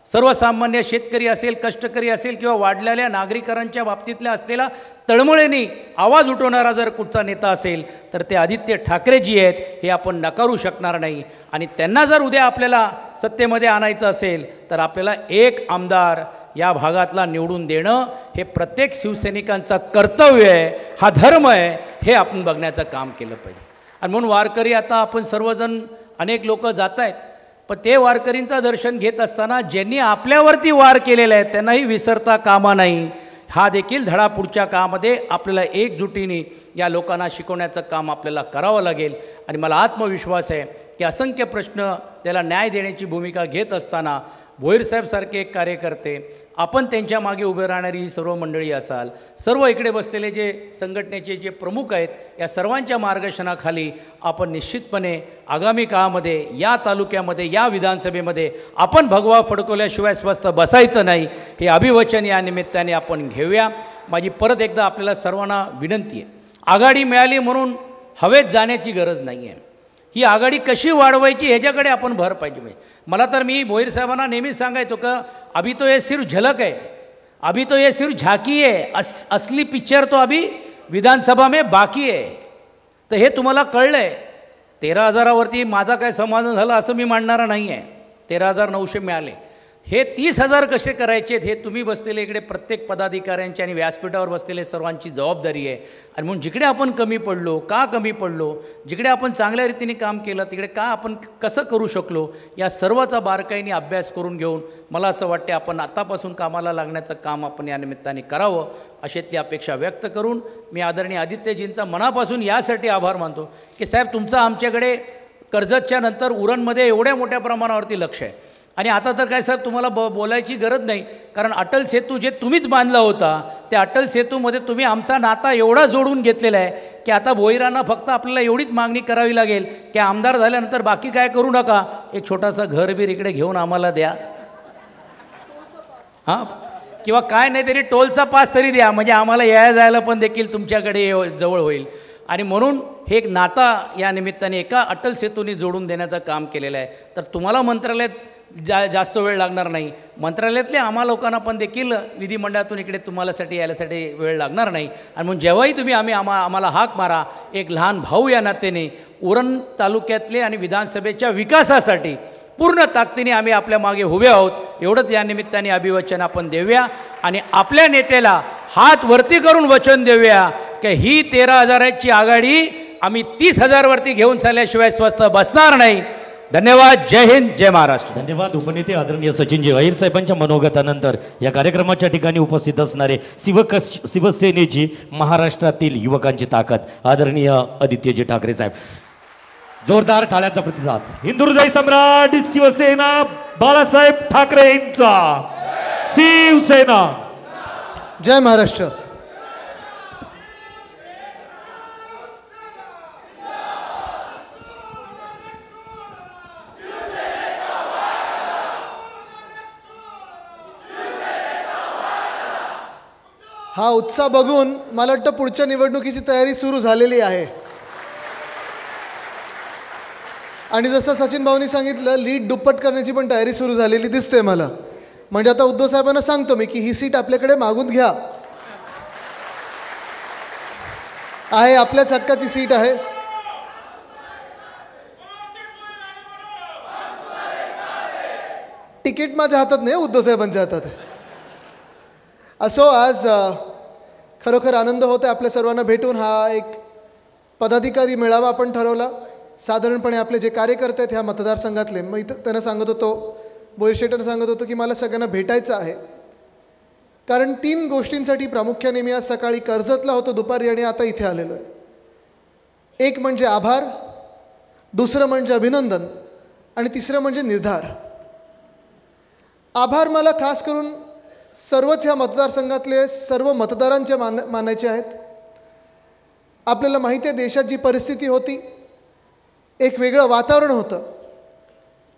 सर्वसामान्य शेतकरी असेल, कष्टकरी असेल किंवा वाढलेल्या नागरिकांच्या बाबतीतल्या असलेला तळमळीने आवाज उठवणारा जर कुठचा नेता असेल तर ते आदित्य ठाकरेजी आहेत, हे आपण नकारू शकणार नाही. आणि त्यांना जर उद्या आपल्याला सत्तेमध्ये आणायचं असेल तर आपल्याला एक आमदार या भागातला निवडून देणं हे प्रत्येक शिवसैनिकांचं कर्तव्य आहे, हा धर्म आहे, हे आपण बघण्याचं काम केलं पाहिजे. आणि म्हणून वारकरी आता आपण सर्वजण अनेक लोक जात आहेत, पण ते वारकरींचं दर्शन घेत असताना ज्यांनी आपल्यावरती वार केलेले आहेत त्यांनाही विसरता कामा नाही. हा देखील धडा पुढच्या काळामध्ये आपल्याला एकजुटीने या लोकांना शिकवण्याचं काम आपल्याला करावं लागेल. आणि मला आत्मविश्वास आहे की असंख्य प्रश्न त्याला न्याय देण्याची भूमिका घेत असताना भोईरसाहेबसारखे एक कार्यकर्ते, आपण त्यांच्या मागे उभे राहणारी ही सर्व मंडळी असाल, सर्व इकडे बसलेले जे संघटनेचे जे प्रमुख आहेत, या सर्वांच्या मार्गदर्शनाखाली आपण निश्चितपणे आगामी काळामध्ये या तालुक्यामध्ये या विधानसभेमध्ये आपण भगवा फडकवल्याशिवाय स्वस्थ बसायचं नाही, हे अभिवचन या निमित्ताने आपण घेऊया. माझी परत एकदा आपल्याला सर्वांना विनंती आहे, आघाडी मिळाली म्हणून हवेत जाण्याची गरज नाही आहे. ही आघाडी कशी वाढवायची ह्याच्याकडे आपण भर पाहिजे. मला तर मी भोईर साहेबांना नेहमीच सांगायचो का अभी तो ये सिर्फ झलक है, अभी तो ये सिर्फ झाकी है, असली पिक्चर तो अभी विधानसभा में बाकी है. तर हे तुम्हाला कळलं आहे. 13,000वरती माझा काय समाधान झालं असं मी मांडणारा नाही आहे. 13,900 मिळाले, हे 30,000 कसे करायचे हे तुम्ही बसलेले इकडे प्रत्येक पदाधिकाऱ्यांची आणि व्यासपीठावर बसलेले सर्वांची जबाबदारी आहे. आणि म्हणून जिकडे आपण कमी पडलो, का कमी पडलो, जिकडे आपण चांगल्या रीतीने काम केलं तिकडे का आपण कसं करू शकलो, या सर्वाचा बारकाईने अभ्यास करून घेऊन मला असं वाटते आपण आतापासून कामाला लागण्याचं काम आपण या निमित्ताने करावं, अशातली अपेक्षा व्यक्त करून मी आदरणीय आदित्यजींचा मनापासून यासाठी आभार मानतो की साहेब तुमचं आमच्याकडे कर्जतच्या नंतर उरणमध्ये एवढ्या मोठ्या प्रमाणावरती लक्ष आहे. आणि आता तर काय साहेब तुम्हाला बोलायची गरज नाही, कारण अटल सेतू जे तुम्हीच बांधला होता त्या अटल सेतूमध्ये तुम्ही आमचा नाता एवढा जोडून घेतलेला आहे की आता भोईरांना फक्त आपल्याला एवढीच मागणी करावी लागेल की आमदार झाल्यानंतर बाकी काय करू नका, एक छोटासा घरबीर इकडे घेऊन आम्हाला द्या, हां, किंवा काय नाही तरी टोलचा पास तरी द्या, म्हणजे आम्हाला यायला जायला पण देखील तुमच्याकडे जवळ होईल. आणि म्हणून हे एक नाता या निमित्ताने एका अटल सेतूने जोडून देण्याचं काम केलेलं आहे. तर तुम्हाला मंत्रालयात जास्त वेळ लागणार नाही, मंत्रालयातले आम्हा लोकांना पण देखील विधिमंडळातून इकडे तुम्हालासाठी यायसाठी वेळ लागणार नाही. आणि म्हणून जेव्हाही तुम्ही आम्हाला हाक मारा, एक लहान भाऊ या नात्याने उरण तालुक्यातले आणि विधानसभेच्या विकासासाठी पूर्ण ताकदीने आम्ही आपल्या मागे उभे आहोत, एवढंच या निमित्ताने अभिवचन आपण देऊया. आणि आपल्या नेत्याला हात वरती करून वचन देऊया की ही 13,000ची आघाडी आम्ही 30,000वरती घेऊन चालल्याशिवाय स्वस्थ बसणार नाही. धन्यवाद. जय हिंद, जय महाराष्ट्र. धन्यवाद. उपनेते आदरणीय सचिनजी अहिर साहेबांच्या मनोगतानंतर या कार्यक्रमाच्या ठिकाणी उपस्थित असणारे शिवसेनेची महाराष्ट्रातील युवकांची ताकद आदरणीय आदित्यजी ठाकरे साहेब, जोरदार टाळ्यांचा प्रतिसाद. हिंदुहृदय सम्राट शिवसेना बाळासाहेब ठाकरे यांचा शिवसेना. जय महाराष्ट्र. हा उत्साह बघून मला वाटतं पुढच्या निवडणुकीची तयारी सुरू झालेली आहे. आणि जसं सचिन भाऊनी सांगितलं, लीड दुप्पट करण्याची पण तयारी सुरू झालेली दिसते मला. म्हणजे आता उद्धव साहेबांना सांगतो मी की ही सीट आपल्याकडे मागून घ्या, आहे आपल्याच हक्काची सीट आहे. तिकीट माझ्या हातात नाही, उद्धव साहेबांच्या हातात आहे. असो, आज खरोखर आनंद होत आहे आपल्या सर्वांना भेटून. हा एक पदाधिकारी मेळावा आपण ठरवला. साधारणपणे आपले जे कार्यकर्ते आहेत ह्या मतदारसंघातले, मी त्यांना सांगत होतो, बोईरशेटरना सांगत होतो की मला सगळ्यांना भेटायचं आहे, कारण 3 गोष्टींसाठी प्रामुख्याने मी आज सकाळी कर्जतला होतो दुपारी आणि आता इथे आलेलो आहे. एक म्हणजे आभार, दुसरं म्हणजे अभिनंदन आणि तिसरं म्हणजे निर्धार. आभार मला खास करून सर्वच ह्या मतदारसंघातले सर्व मतदारांचे मानायचे आहेत. आपल्याला माहिती आहे देशात जी परिस्थिती होती, एक वेगळं वातावरण होतं.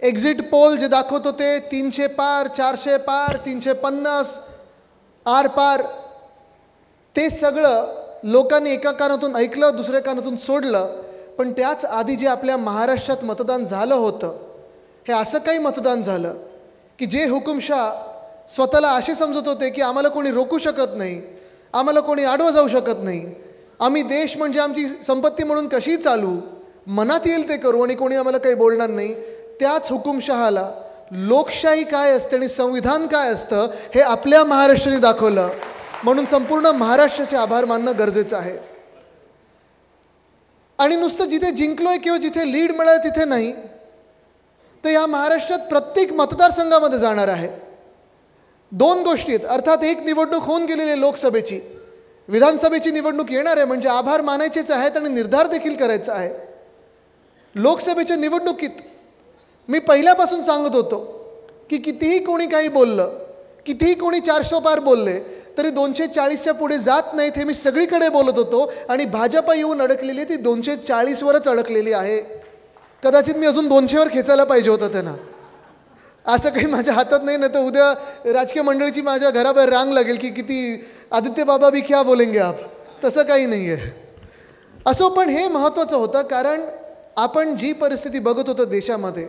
एक्झिट पोल जे दाखवत होते 300 पार, 400 पार, 350 आर पार, ते सगळं लोकांनी एका कानातून ऐकलं, दुसऱ्या कानातून सोडलं. पण त्याच आधी जे आपल्या महाराष्ट्रात मतदान झालं होतं, हे असं काही मतदान झालं की जे हुकुमशाह स्वतःला असे समजत होते की आम्हाला कोणी रोखू शकत नाही, आम्हाला कोणी आडवं जाऊ शकत नाही, आम्ही देश म्हणजे आमची संपत्ती म्हणून कशी चालू, मनात येईल ते करू आणि कोणी आम्हाला काही बोलणार नाही, त्याच हुकुमशहाला लोकशाही काय असते आणि संविधान काय असतं हे आपल्या महाराष्ट्राने दाखवलं. म्हणून संपूर्ण महाराष्ट्राचे आभार मानणं गरजेचं आहे. आणि नुसतं जिथे जिंकलोय किंवा जिथे लीड मिळालं तिथे नाही, तर या महाराष्ट्रात प्रत्येक मतदारसंघामध्ये जाणार आहे. 2 गोष्टी आहेत. अर्थात एक निवडणूक होऊन गेलेली आहे लोकसभेची, विधानसभेची निवडणूक येणार आहे, म्हणजे आभार मानायचेच आहेत आणि निर्धार देखील करायचा आहे. लोकसभेच्या निवडणुकीत मी पहिल्यापासून सांगत होतो की कितीही कोणी काही बोललं, कितीही कोणी 400 पार बोलले तरी 240च्या पुढे जात नाहीत हे मी सगळीकडे बोलत होतो. आणि भाजपा येऊन अडकलेली ती 240वरच अडकलेली आहे. कदाचित मी अजून 200वर खेचायला पाहिजे होतं त्यांना. असं काही माझ्या हातात नाही, नाही तर उद्या राजकीय मंडळीची माझ्या घराबाहेर रांग लागेल की किती आदित्य बाबा भी क्या बोलेंगे आप. तसं काही नाही आहे. असो, पण हे महत्त्वाचं होतं कारण आपण जी परिस्थिती बघत होतो देशामध्ये,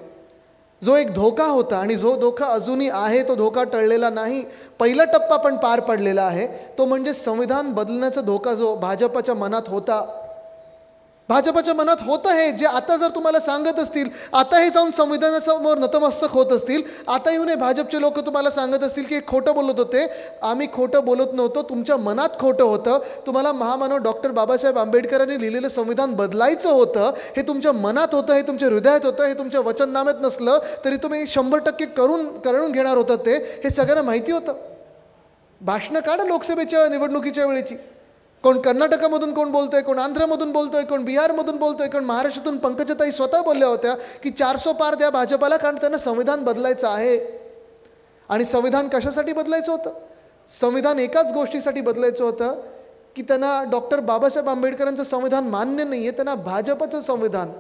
जो एक धोका होता आणि जो धोका अजूनही आहे, तो धोका टळलेला नाही. पहिला टप्पा पण पार पडलेला आहे, तो म्हणजे संविधान बदलण्याचा धोका जो भाजपच्या मनात होता. भाजपच्या मनात होतं हे जे आता जर तुम्हाला सांगत असतील, आता हे जाऊन संविधानासमोर नतमस्तक होत असतील, आता येऊन हे भाजपचे लोक तुम्हाला सांगत असतील की खोटं बोलत होते, आम्ही खोटं बोलत नव्हतो, तुमच्या मनात खोटं होतं, तुम्हाला महामानव डॉक्टर बाबासाहेब आंबेडकरांनी लिहिलेलं संविधान बदलायचं होतं, हे तुमच्या मनात होतं, हे तुमच्या हृदयात होतं, हे तुमच्या वचननाम्यात नसलं तरी तुम्ही 100% करून घेणार होतं. ते हे सगळ्यांना माहिती होतं. भाषणं काढा लोकसभेच्या निवडणुकीच्या वेळेची. कोण कर्नाटकामधून कोण बोलतोय, कोण आंध्रमधून बोलतोय, कोण बिहारमधून बोलतोय, कोण महाराष्ट्रातून पंकजाताई स्वतः बोलल्या होत्या की 400 पार द्या भाजपाला, कारण त्यांना संविधान बदलायचं आहे. आणि संविधान कशासाठी बदलायचं होतं? संविधान एकाच गोष्टीसाठी बदलायचं होतं की त्यांना डॉक्टर बाबासाहेब आंबेडकरांचं संविधान मान्य नाही आहे, त्यांना भाजपचं संविधान,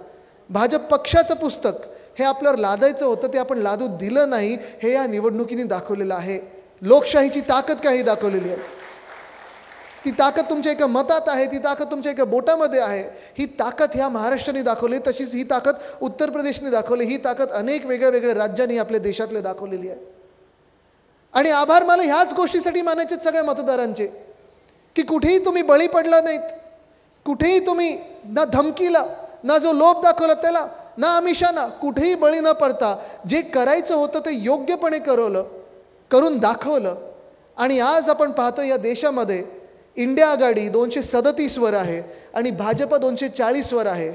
भाजप पक्षाचं पुस्तक हे आपल्यावर लादायचं होतं. ते आपण लादू दिलं नाही, हे या निवडणुकीने दाखवलेलं आहे. लोकशाहीची ताकद काही दाखवलेली आहे. ती ताकद तुमच्या एका मतात आहे, ती ताकद तुमच्या एका बोटामध्ये आहे. ही ताकद ह्या महाराष्ट्राने दाखवली, तशीच ही ताकद उत्तर प्रदेशने दाखवली, ही ताकद अनेक वेगळ्या वेगळ्या राज्यांनी आपल्या देशातले दाखवलेली आहे. आणि आभार मला ह्याच गोष्टीसाठी मानायचे सगळ्या मतदारांचे की कुठेही तुम्ही बळी पडला नाहीत, कुठेही तुम्ही ना धमकीला, ना जो लोभ दाखवला त्याला, ना आमिषाना, कुठेही बळी न पडता जे करायचं होतं ते योग्यपणे करून दाखवलं. आणि आज आपण पाहतो या देशामध्ये इंडिया आघाडी 237वर आहे आणि भाजप 240वर आहे.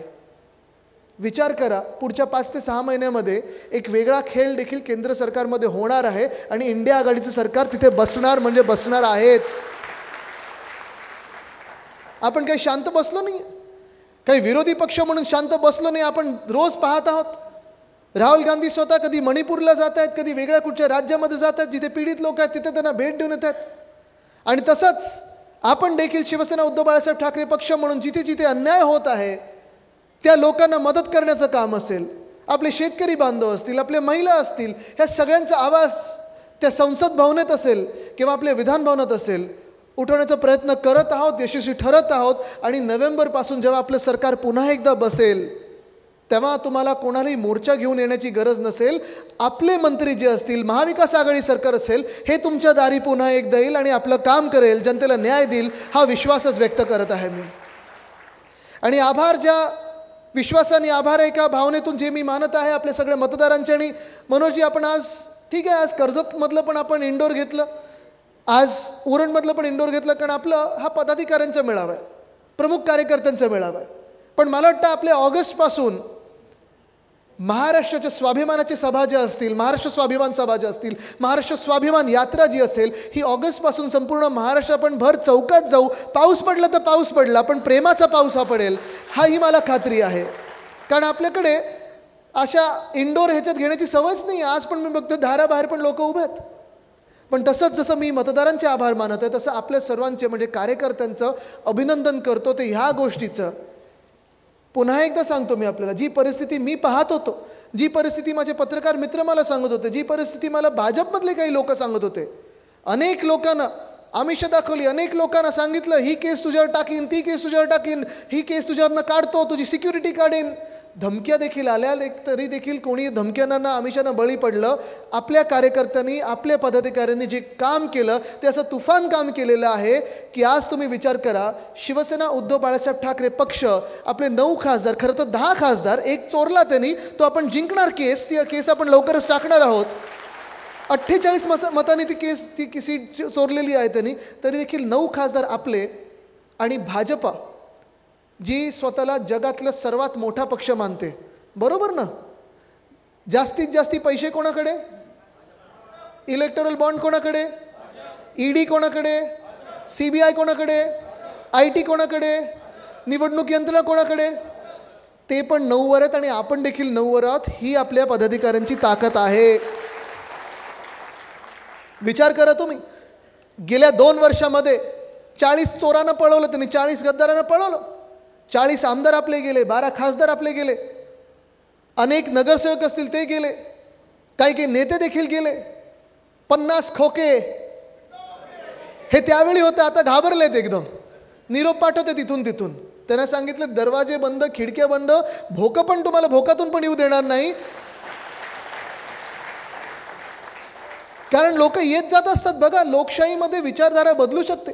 विचार करा, पुढच्या 5 ते 6 महिन्यामध्ये एक वेगळा खेळ देखील केंद्र सरकारमध्ये होणार आहे आणि इंडिया आघाडीचं सरकार तिथे बसणार म्हणजे बसणार आहेच. आपण काही शांत बसलो नाही, काही विरोधी पक्ष म्हणून शांत बसलो नाही. आपण रोज पाहत आहोत राहुल गांधी स्वतः कधी मणिपूरला जात आहेत, कधी वेगळ्या कुठच्या राज्यामध्ये जात आहेत, जिथे पीडित लोक आहेत तिथे त्यांना भेट देऊन येत आहेत. आणि तसंच आपण देखील शिवसेना उद्धव बाळासाहेब ठाकरे पक्ष म्हणून जिथे जिथे अन्याय होत आहे त्या लोकांना मदत करण्याचं काम असेल, आपले शेतकरी बांधव असतील, आपल्या महिला असतील, ह्या सगळ्यांचा आवाज त्या संसद भवनात असेल किंवा आपल्या विधान भवनात असेल उठवण्याचा प्रयत्न करत आहोत, यशस्वी ठरत आहोत. आणि नोव्हेंबरपासून जेव्हा आपलं सरकार पुन्हा एकदा बसेल तेव्हा तुम्हाला कोणालाही मोर्चा घेऊन येण्याची गरज नसेल. आपले मंत्री जे असतील, महाविकास आघाडी सरकार असेल, हे तुमच्या दारी पुन्हा एकदा येईल आणि आपलं काम करेल, जनतेला न्याय देईल, हा विश्वासच व्यक्त करत आहे मी. आणि आभार, ज्या विश्वासाने, आभार एका भावनेतून जे मी मानत आहे आपल्या सगळ्या मतदारांचे. आणि मनोजजी, आपण आज ठीक आहे, आज कर्जतमधलं पण आपण इंडोर घेतलं, आज उरणमधलं पण इंडोर घेतलं, कारण आपलं हा पदाधिकाऱ्यांचा मेळावा आहे, प्रमुख कार्यकर्त्यांचा मेळावा आहे. पण मला वाटतं आपल्या ऑगस्टपासून महाराष्ट्राच्या स्वाभिमानाची सभा ज्या असतील, महाराष्ट्र स्वाभिमान सभा ज्या असतील, महाराष्ट्र स्वाभिमान यात्रा जी असेल, ही ऑगस्टपासून संपूर्ण महाराष्ट्र आपण भर चौकात जाऊ. पाऊस पडला तर पाऊस पडला, पण प्रेमाचा पाऊस हा पडेल, ही मला खात्री आहे. कारण आपल्याकडे अशा इंडोर ह्याच्यात घेण्याची सवयच नाही. आज पण मी बघतो दाराबाहेर पण लोक उभे आहेत. पण तसंच जसं मी मतदारांचे आभार मानत आहे तसं आपल्या सर्वांचे म्हणजे कार्यकर्त्यांचं अभिनंदन करतो. ते ह्या गोष्टीचं पुन्हा एकदा सांगतो मी आपल्याला, जी परिस्थिती मी पाहत होतो, जी परिस्थिती माझे पत्रकार मित्र मला सांगत होते, जी परिस्थिती मला भाजपमधले काही लोक सांगत होते, अनेक लोकांना आमिष दाखवली, अनेक लोकांना सांगितलं ही केस तुझ्यावर टाकीन, ती केस तुझ्यावर टाकीन, ही केस तुझ्यावरनं काढतो, तुझी सिक्युरिटी काढेन, धमक्या देखील आल्या. तरी देखील कोणी धमक्यांना आमिषांना बळी पडलं. आपल्या कार्यकर्त्यांनी आपल्या पदाधिकाऱ्यांनी जे काम केलं ते असं तुफान काम केलेलं आहे की आज तुम्ही विचार करा, शिवसेना उद्धव बाळासाहेब ठाकरे पक्ष आपले 9 खासदार, खरं तर 10 खासदार, एक चोरला त्यांनी, तो आपण जिंकणार केस, ती केस आपण लवकरच टाकणार आहोत. 48 मतांनी ती सीट चोरलेली आहे त्यांनी. तरी देखील 9 खासदार आपले आणि भाजपा जी स्वतःला जगातलं सर्वात मोठा पक्ष मानते, बरोबर ना, जास्तीत जास्ती पैसे कोणाकडे, इलेक्टोरल बॉन्ड कोणाकडे, ईडी कोणाकडे, CBI कोणाकडे, IT कोणाकडे, निवडणूक यंत्रणा कोणाकडे, ते पण 9 वर आहेत आणि आपण देखील 9 वर आहोत. ही आपल्या पदाधिकाऱ्यांची ताकद आहे. विचार करा तुम्ही, गेल्या 2 वर्षामध्ये 40 चोरांना पळवलं त्यांनी, 40 गद्दारांना पळवलं, 40 आमदार आपले गेले, 12 खासदार आपले गेले, अनेक नगरसेवक असतील ते गेले, काही काही नेते देखील गेले, 50 खोके हे त्यावेळी होते, आता घाबरलेत एकदम, निरोप पाठवते तिथून. त्यांना सांगितलं दरवाजे बंद, खिडक्या बंद, भोकं पण तुम्हाला भोकातून पण येऊ देणार नाही, कारण लोक येत जात असतात. बघा, लोकशाहीमध्ये विचारधारा बदलू शकते.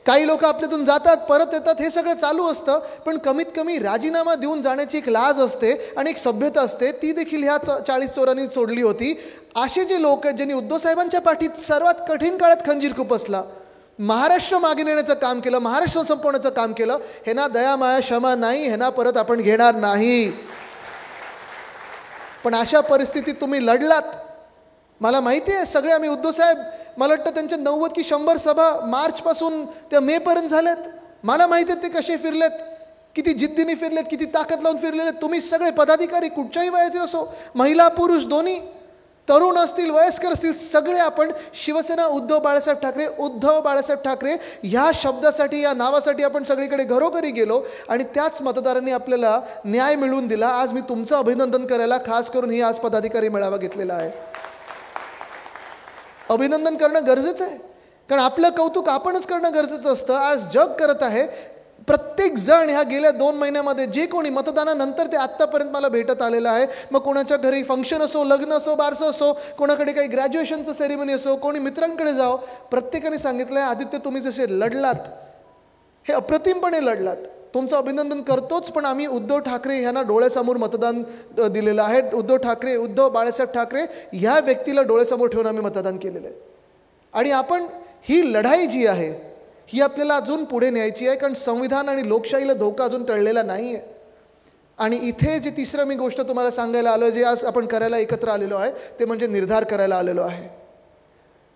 काही लोक आपल्यातून जातात, परत येतात, हे सगळं चालू असतं. पण कमीत कमी राजीनामा देऊन जाण्याची एक लाज असते आणि एक सभ्यता असते, ती देखील ह्या 40 चोरांनी सोडली होती. असे जे लोक आहेत ज्यांनी उद्धव साहेबांच्या पाठीत सर्वात कठीण काळात खंजीर खुपसला, महाराष्ट्र मागे नेण्याचं काम केलं, महाराष्ट्र संपवण्याचं काम केलं, हे ना दया माया क्षमा नाही, हे ना परत आपण घेणार नाही. पण अशा परिस्थितीत तुम्ही लढलात. मला माहिती आहे सगळे आम्ही उद्धव साहेब, मला वाटतं त्यांच्या 90 की 100 सभा मार्चपासून त्या मेपर्यंत झाल्यात. मला माहिती आहे ते कसे फिरलेत, किती जिद्दीने फिरलेत, किती ताकद लावून फिरलेले. तुम्ही सगळे पदाधिकारी कुठच्याही वयाचे असो, महिला पुरुष दोन्ही, तरुण असतील वयस्कर असतील, सगळे आपण शिवसेना उद्धव बाळासाहेब ठाकरे, उद्धव बाळासाहेब ठाकरे ह्या शब्दासाठी, या नावासाठी आपण सगळीकडे घरोघरी गेलो आणि त्याच मतदारांनी आपल्याला न्याय मिळवून दिला. आज मी तुमचं अभिनंदन करायला खास करून ही आज पदाधिकारी मेळावा घेतलेला आहे. अभिनंदन करणं गरजेचं आहे, कारण आपलं कौतुक आपणच करणं गरजेचं असतं. आज जग करत आहे. प्रत्येक जण ह्या गेल्या 2 महिन्यामध्ये जे कोणी मतदानानंतर ते आत्तापर्यंत मला भेटत आलेलं आहे, मग कोणाच्या घरी फंक्शन असो, लग्न असो, बारसं असो, कोणाकडे काही ग्रॅज्युएशनचं सेरेमनी असो, कोणी मित्रांकडे जाओ, प्रत्येकाने सांगितलं आहे आदित्य तुम्ही जसे लढलात, हे अप्रतिमपणे लढलात, तुमचं अभिनंदन करतोच. पण आम्ही उद्धव ठाकरे ह्यांना डोळ्यासमोर मतदान दिलेलं आहे. उद्धव बाळासाहेब ठाकरे ह्या व्यक्तीला डोळ्यासमोर ठेवून आम्ही मतदान केलेलं आहे. आणि आपण ही लढाई जी आहे ही आपल्याला अजून पुढे न्यायची आहे, कारण संविधान आणि लोकशाहीला धोका अजून टळलेला नाही आहे. आणि इथे जे तिसरं मी गोष्ट तुम्हाला सांगायला आलो, जे आज आपण करायला एकत्र आलेलो आहे, ते म्हणजे निर्धार करायला आलेलो आहे.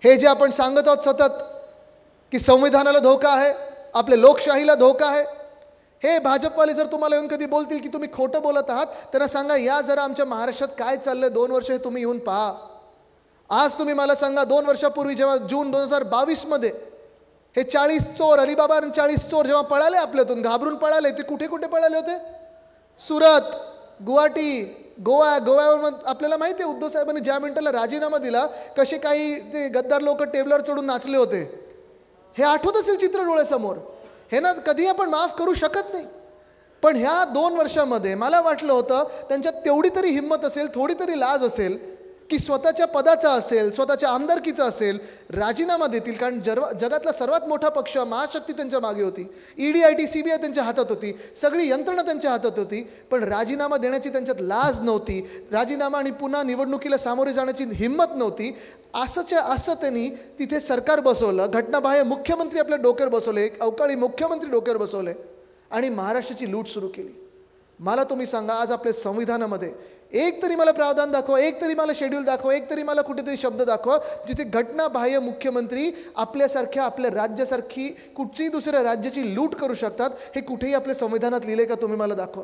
हे जे आपण सांगत आहोत सतत की संविधानाला धोका आहे, आपल्या लोकशाहीला धोका आहे, हे भाजपवाले जर तुम्हाला येऊन कधी बोलतील की तुम्ही खोटं बोलत आहात, त्यांना सांगा या जरा आमच्या महाराष्ट्रात काय चाललंय 2 वर्ष हे तुम्ही येऊन पहा. आज तुम्ही मला सांगा 2 वर्षापूर्वी जेव्हा जून 2022 हे 40 चोर, अलिबाबा 40 चोर जेव्हा पळाले आपल्यातून, घाबरून पळाले, ते कुठे कुठे पळाले होते? सुरत, गुवाहाटी, गोव्यावर. आपल्याला माहिती आहे उद्धव साहेबांनी ज्या मिनिटाला राजीनामा दिला कसे काही ते गद्दार लोक टेबलवर चढून नाचले होते. हे आठवत असेल चित्र डोळ्यासमोर. हे ना कधी आपण माफ करू शकत नाही. पण ह्या 2 वर्षामध्ये मला वाटलं होतं त्यांच्यात तेवढी तरी हिंमत असेल, थोडी तरी लाज असेल की स्वतःच्या पदाचा असेल, स्वतःच्या आमदारकीचा असेल, राजीनामा देतील. कारण जगातला सर्वात मोठा पक्ष, महाशक्ती त्यांच्या मागे होती, ED IT CBI त्यांच्या हातात होती, सगळी यंत्रणा त्यांच्या हातात होती. पण राजीनामा देण्याची त्यांच्यात लाज नव्हती, राजीनामा आणि पुन्हा निवडणुकीला सामोरे जाण्याची हिंमत नव्हती. असंच्या असं त्यांनी तिथे सरकार बसवलं, घटनाबाह्य मुख्यमंत्री आपल्या डोक्यावर बसवले, एक अवकाळी मुख्यमंत्री डोक्यावर बसवले आणि महाराष्ट्राची लूट सुरू केली. मला तुम्ही सांगा, आज आपल्या संविधानामध्ये एक तरी मला प्रावधान दाखवा, एक तरी मला शेड्यूल दाखवा, एक तरी मला कुठेतरी शब्द दाखवा जिथे घटनाबाह्य मुख्यमंत्री आपल्यासारख्या, आपल्या राज्यासारखी कुठच्याही दुसऱ्या राज्याची लूट करू शकतात. हे कुठेही आपल्या संविधानात लिहिले का? तुम्ही मला दाखवा.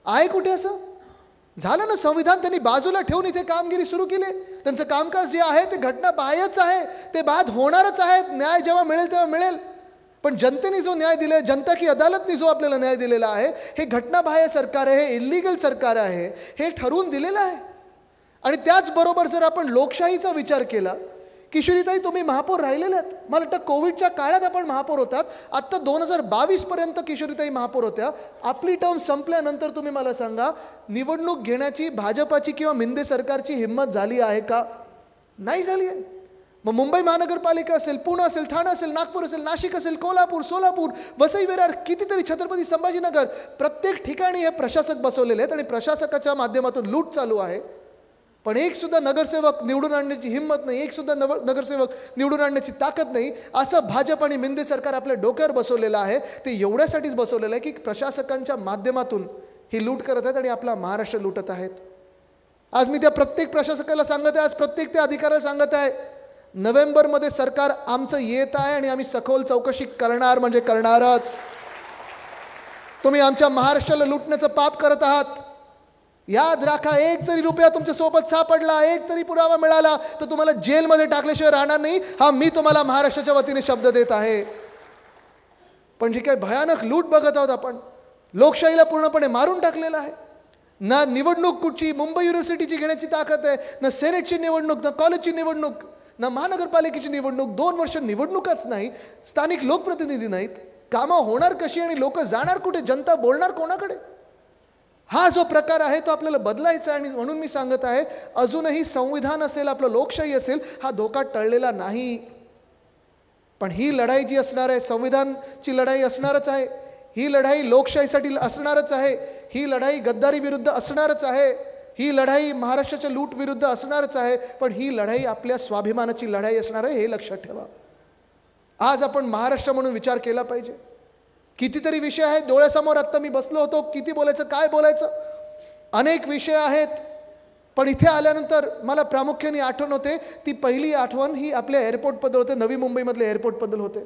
आहे कुठे असं? झालं ना, संविधान त्यांनी बाजूला ठेवून इथे कामगिरी सुरू केली. त्यांचं कामकाज जे आहे ते घटनाबाह्यच आहे, ते बाद होणारच आहे. न्याय जेव्हा मिळेल तेव्हा मिळेल, पण जनतेने जो न्याय दिला, जनता की अदालतने जो आपल्याला न्याय दिलेला आहे, हे घटनाबाह्य सरकार आहे, हे इल्लिगल सरकार आहे, हे ठरवून दिलेलं आहे. आणि त्याचबरोबर जर आपण लोकशाहीचा विचार केला, किशोरीताई तुम्ही महापौर राहिलेले आहेत, मला वाटतं कोविडच्या काळात आपण महापौर होतात, आत्ता 2022 पर्यंत किशोरीताई महापौर होत्या. आपली टर्म संपल्यानंतर तुम्ही मला सांगा, निवडणूक घेण्याची भाजपाची किंवा मिंदे सरकारची हिंमत झाली आहे का? नाही झाली आहे. मग मुंबई महानगरपालिका असेल, पुणे असेल, ठाणे असेल, नागपूर असेल, नाशिक असेल, कोल्हापूर, सोलापूर, वसई विरार, कितीतरी, छत्रपती संभाजीनगर, प्रत्येक ठिकाणी हे प्रशासक बसवलेले आहेत आणि प्रशासकाच्या माध्यमातून लूट चालू आहे. पण एक सुद्धा नगरसेवक निवडून आणण्याची हिंमत नाही, एक सुद्धा नगरसेवक निवडून आणण्याची ताकद नाही. असं भाजप आणि मिंदे सरकार आपल्या डोक्यावर बसवलेलं आहे. ते एवढ्यासाठीच बसवलेलं आहे की प्रशासकांच्या माध्यमातून ही लूट करत आहेत आणि आपला महाराष्ट्र लुटत आहेत. आज मी त्या प्रत्येक प्रशासकाला सांगत आहे, आज प्रत्येक त्या अधिकाऱ्याला सांगत आहे, नोव्हेंबरमध्ये सरकार आमचं येत आहे आणि आम्ही सखोल चौकशी करणार म्हणजे करणारच. तुम्ही आमच्या महाराष्ट्राला लुटण्याचं पाप करत आहात. याद राखा, एक जरी रुपया तुमच्या सोबत सापडला, एक तरी पुरावा मिळाला तर तुम्हाला जेलमध्ये टाकल्याशिवाय राहणार नाही. हा मी तुम्हाला महाराष्ट्राच्या वतीने शब्द देत आहे. पण जी काही भयानक लूट बघत आहोत आपण, लोकशाहीला पूर्णपणे मारून टाकलेलं आहे. ना निवडणूक कुठची मुंबई युनिव्हर्सिटीची घेण्याची ताकद आहे, ना सेनेटची निवडणूक, ना कॉलेजची निवडणूक, ना महानगरपालिकेची निवडणूक. 2 वर्ष निवडणूकच नाही, स्थानिक लोकप्रतिनिधी नाहीत. कामं होणार कशी आणि लोक जाणार कुठे, जनता बोलणार कोणाकडे? हा जो प्रकार आहे तो आपल्याला बदलायचा आहे. आणि म्हणून मी सांगत आहे, अजूनही संविधान असेल, आपलं लोकशाही असेल, हा धोका टळलेला नाही. पण ही लढाई जी असणार आहे, संविधानची लढाई असणारच आहे, ही लढाई लोकशाहीसाठी असणारच आहे, ही लढाई गद्दारी विरुद्ध असणारच आहे, ही लढाई महाराष्ट्राच्या लूट विरुद्ध असणारच आहे. पण ही लढाई आपल्या स्वाभिमानाची लढाई असणार आहे, हे लक्षात ठेवा. आज आपण महाराष्ट्र म्हणून विचार केला पाहिजे. कितीतरी विषय आहेत डोळ्यासमोर, आत्ता मी बसलो होतो, किती बोलायचं, काय बोलायचं, अनेक विषय आहेत. पण इथे आल्यानंतर मला प्रामुख्याने आठवण होते, ती पहिली आठवण ही आपल्या एअरपोर्टबद्दल होते, नवी मुंबईमधल्या एअरपोर्टबद्दल होते.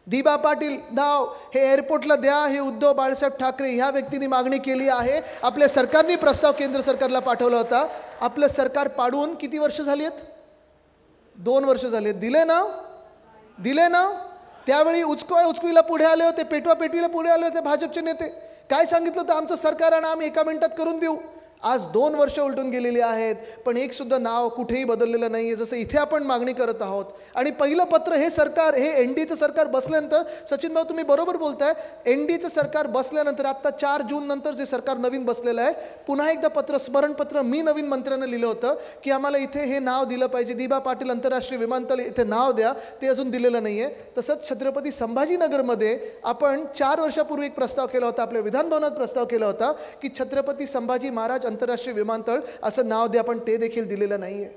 दिबा पाटील नाव हे एअरपोर्टला द्या, हे उद्धव बाळासाहेब ठाकरे ह्या व्यक्तींनी मागणी केली आहे. आपल्या सरकारने प्रस्ताव केंद्र सरकारला पाठवला होता. आपलं सरकार पाडून किती वर्ष झाली आहेत? 2 वर्ष झाली आहेत. दिले ना. त्यावेळी उचकुईला पुढे आले होते, पेटवीला पुढे आले होते भाजपचे नेते. काय सांगितलं होतं? आमचं सरकार आणि आम्ही एका मिनिटात करून देऊ. आज 2 वर्ष उलटून गेलेली आहेत, पण एक सुद्धा नाव कुठेही बदललेलं नाही आहे, जसं इथे आपण मागणी करत आहोत. आणि पहिलं पत्र हे सरकार, हे एनडीचं सरकार बसल्यानंतर, सचिन भाऊ तुम्ही बरोबर बोलताय, एनडीचं सरकार बसल्यानंतर आत्ता 4 जून नंतर जे सरकार नवीन बसलेलं आहे, पुन्हा एकदा स्मरणपत्र मी नवीन मंत्र्यांना लिहिलं होतं की आम्हाला इथे हे नाव दिलं पाहिजे, दिबा पाटील आंतरराष्ट्रीय विमानतळ इथे नाव द्या. ते अजून दिलेलं नाही आहे. तसंच छत्रपती संभाजीनगरमध्ये आपण 4 वर्षापूर्वी एक प्रस्ताव केला होता, आपल्या विधानभवनात प्रस्ताव केला होता की छत्रपती संभाजी महाराज आंतरराष्ट्रीय विमानतळ असं नाव द्या, पण ते देखील दिलेलं नाहीये.